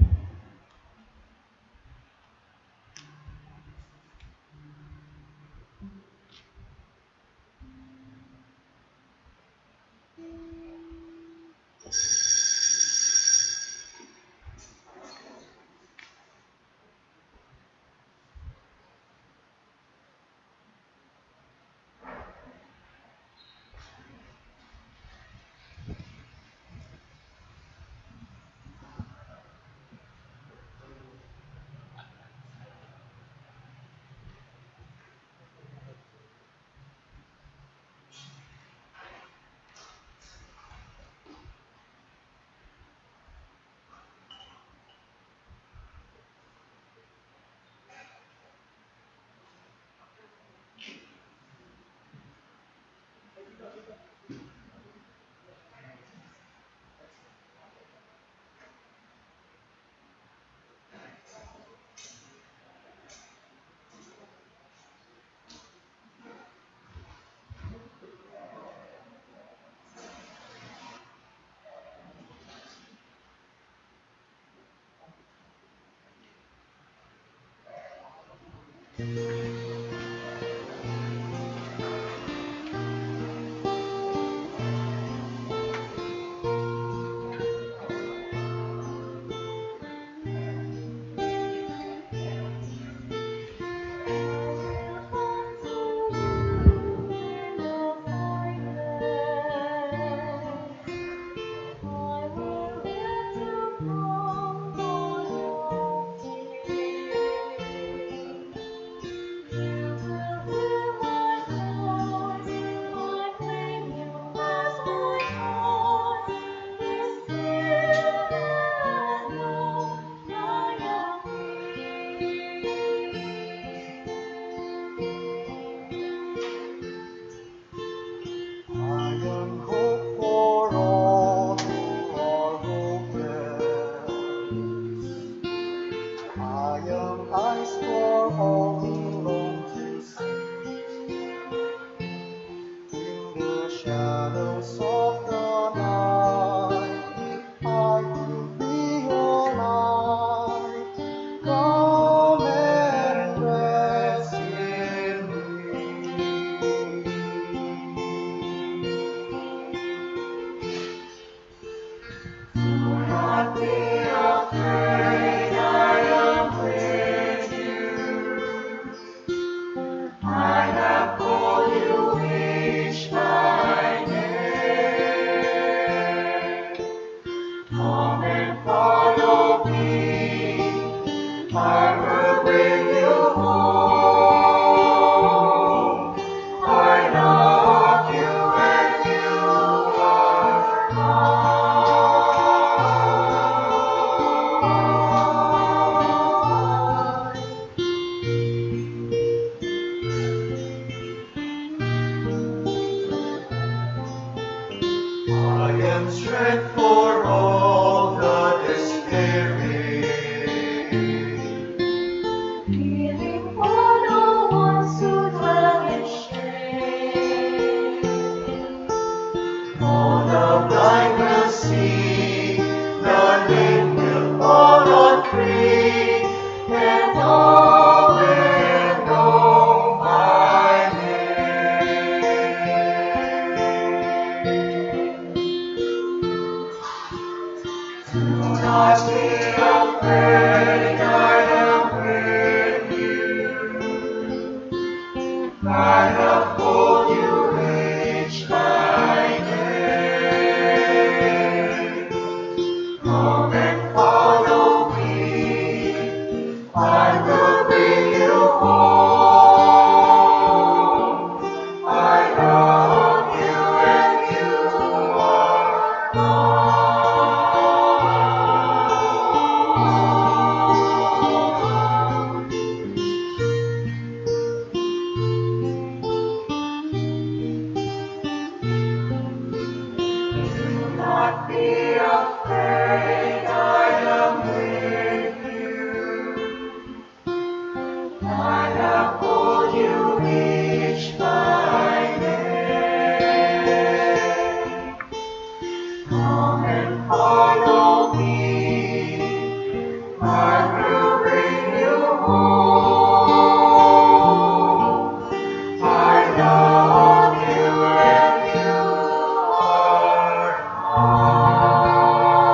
I am eyes for all who long to see. In the shadows of the night, I will be your light. Come and rest in me. Do not be afraid, I am with you. I have called you each by name. Come and follow me, I will bring you home. I love you and you are mine. I am strength for all the despairing, healing for the ones who dwell in shame. All the blind will see, the lame will fall on free, and all will know my name. Do not be afraid, I am with you. I have called you each by name. Come and follow me, I will bring you home. I love you and you are Do not be afraid, I am with you. I have called you each by name. Come and follow me, I will bring you home. I love you and you are mine.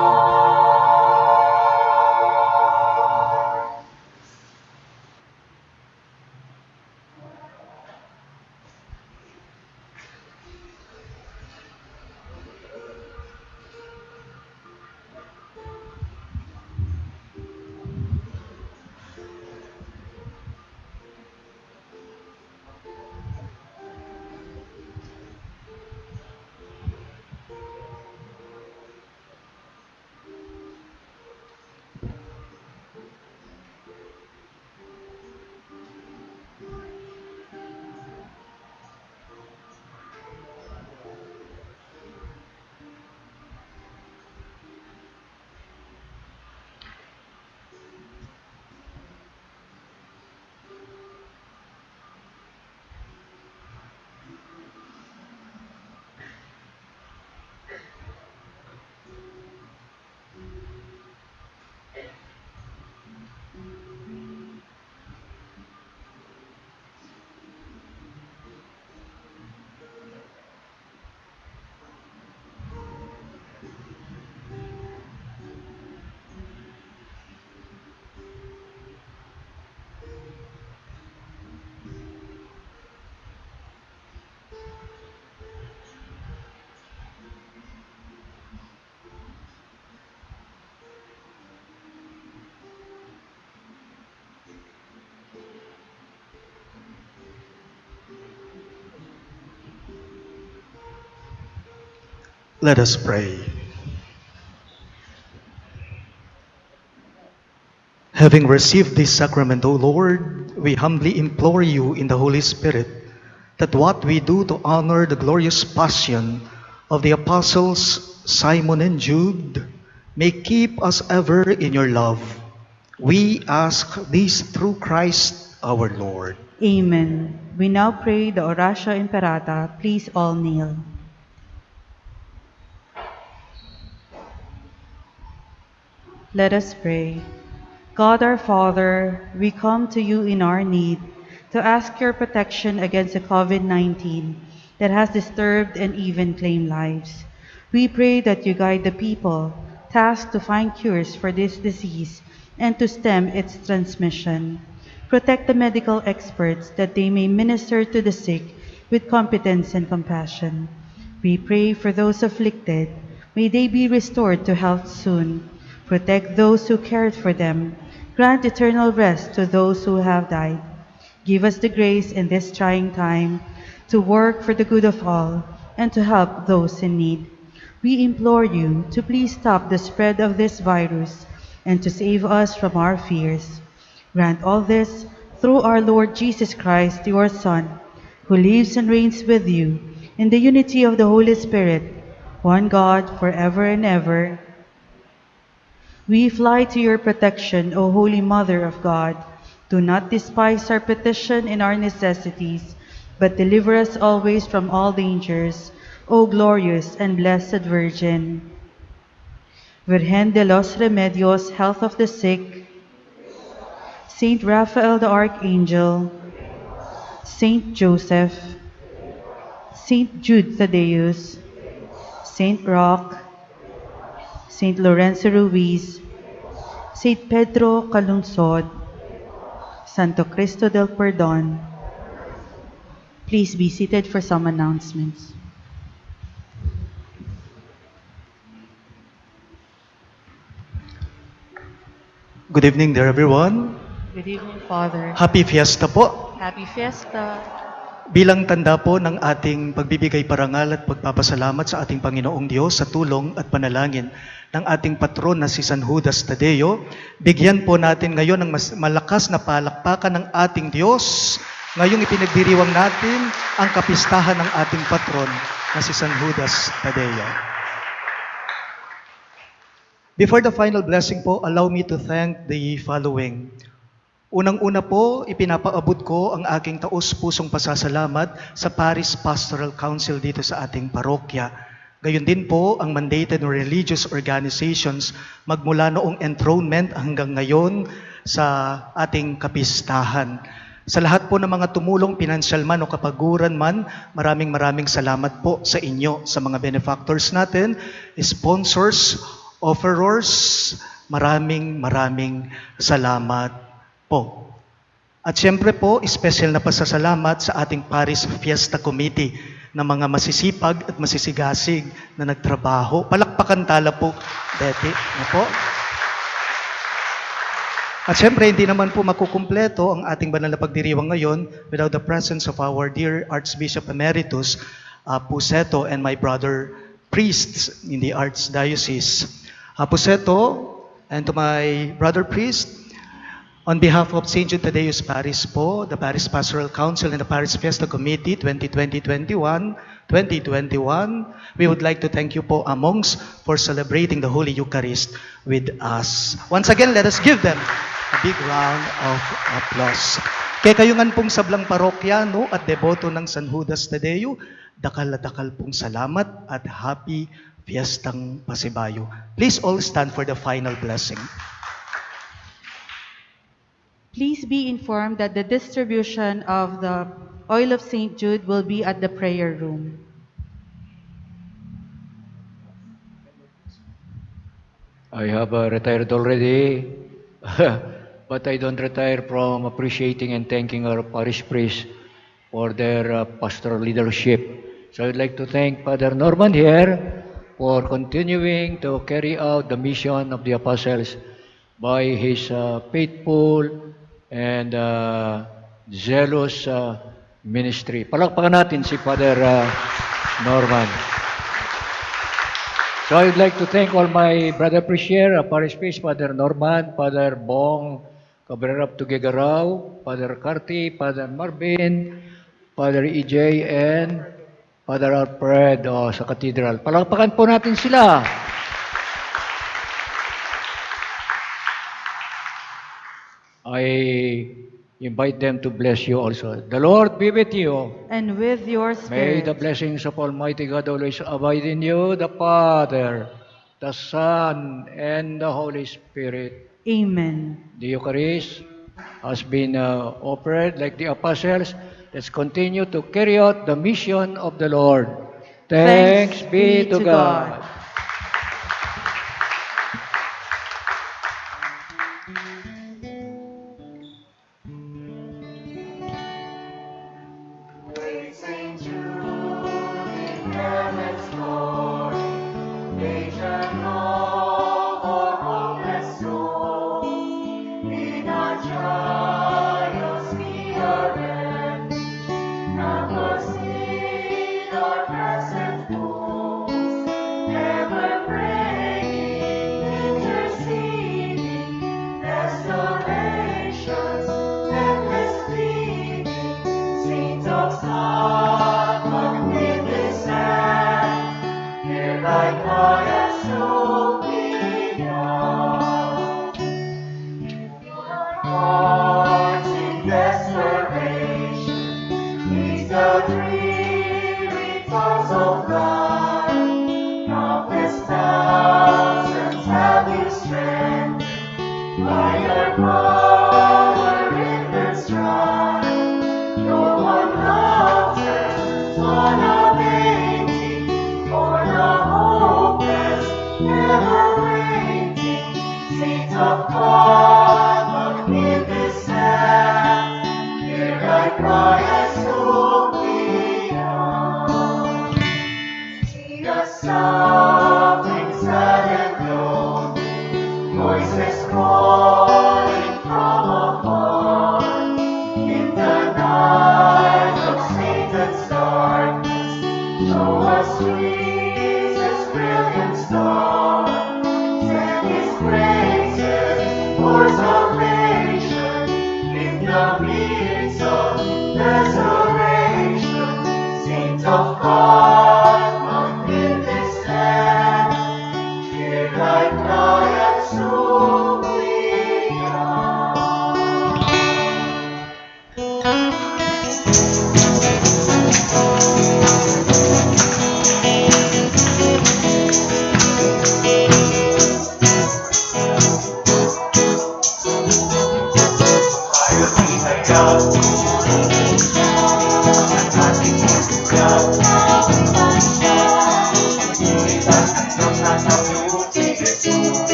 Let us pray. Having received this sacrament, O Lord, we humbly implore you in the Holy Spirit that what we do to honor the glorious passion of the apostles Simon and Jude may keep us ever in your love. We ask this through Christ our Lord. Amen. We now pray the Oratio Imperata. Please all kneel. Let us pray. God our Father, we come to you in our need to ask your protection against the COVID-19 that has disturbed and even claimed lives. We pray that you guide the people tasked to find cures for this disease and to stem its transmission. Protect the medical experts that they may minister to the sick with competence and compassion. We pray for those afflicted. May they be restored to health soon. Protect those who cared for them. Grant eternal rest to those who have died. Give us the grace in this trying time to work for the good of all and to help those in need. We implore you to please stop the spread of this virus and to save us from our fears. Grant all this through our Lord Jesus Christ, your Son, who lives and reigns with you in the unity of the Holy Spirit, one God, forever and ever. We fly to your protection, O Holy Mother of God. Do not despise our petition in our necessities, but deliver us always from all dangers, O glorious and blessed Virgin. Virgen de los Remedios, health of the sick, Saint Raphael the Archangel, Saint Joseph, Saint Jude Thaddeus, Saint Roch, Saint Lorenzo Ruiz, Saint Pedro Calungsod, Santo Cristo del Perdon. Please be seated for some announcements. Good evening there, everyone. Good evening, Father. Happy Fiesta po. Happy Fiesta. Bilang tanda po ng ating pagbibigay parangal at pagpapasalamat sa ating Panginoong Diyos sa tulong at panalangin ng ating patron na si San Judas Tadeo, bigyan po natin ngayon ng mas malakas na palakpakan ng ating Diyos. Ngayong ipinagdiriwang natin ang kapistahan ng ating patron na si San Judas Tadeo. Before the final blessing po, allow me to thank the following. Unang-una po, ipinapaabot ko ang aking taos-pusong pasasalamat sa Parish Pastoral Council dito sa ating parokya. Gayon din po ang mandated religious organizations magmula noong enthronement hanggang ngayon sa ating kapistahan. Sa lahat po ng mga tumulong, pinansyal man o kapaguran man, maraming salamat po sa inyo, sa mga benefactors natin, sponsors, offerers, maraming salamat po. At siyempre po, special na pasasalamat sa ating Parish Fiesta Committee na mga masisipag at masisigasig na nagtrabaho. Palakpakan tala po, Betty. Na po. At siyempre, hindi naman po makukumpleto ang ating banal na pagdiriwang ngayon without the presence of our dear Archbishop Emeritus, Puseto, and my brother priests in the Archdiocese. Puseto, and to my brother priest, on behalf of St. Jude Thaddeus Parish po, the Parish Pastoral Council and the Parish Fiesta Committee 2020-2021, we would like to thank you po, monks, for celebrating the Holy Eucharist with us. Once again, let us give them a big round of applause. Kaya kayo nga pong sablang parokyano at deboto ng San Judas Tadeo, dakal pong salamat at happy Fiestang Pasibayo. Please all stand for the final blessing. Please be informed that the distribution of the oil of St. Jude will be at the prayer room. I have retired already, but I don't retire from appreciating and thanking our parish priests for their pastoral leadership. So I'd like to thank Father Norman here for continuing to carry out the mission of the apostles by his faithful and zealous ministry. Palakpakan natin si Father Norman. So I'd like to thank all my brother priests here, Parish priest, Father Norman, Father Bong Cabrera of Tuguegarao, Father Carty, Father Marvin, Father EJ, and Father Alfred sa Cathedral. Palakpakan po natin sila. I invite them to bless you also. The Lord be with you. And with your May spirit. the blessings of Almighty God always abide in you, the Father, the Son, and the Holy Spirit. Amen. The Eucharist has been offered like the apostles. Let's continue to carry out the mission of the Lord. Thanks be to God. Great Saint Jude, in heaven's glory, patron of our hopeless souls, in our trials we are ready, help us in our present woes, ever praying, interceding, desolations, endless pleading, Saint of God, magnificent, hear thy cry and suppliant. Our hearts in desperation, please the dreary thoughts of God. Countless thousands have you strengthened by your power in the strife. No one loves us, unabating, for the hopeless, ever waiting. Saint of God, magnificent, hear thy cry and suppliant. See us suffering, sad and lonely, voices calling from afar. In the night of Satan's darkness, show us Jesus' brilliant star. Send his praises for salvation in the midst of desolation. Saint of God, magnificent, hear thy cry and suppliant.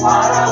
Para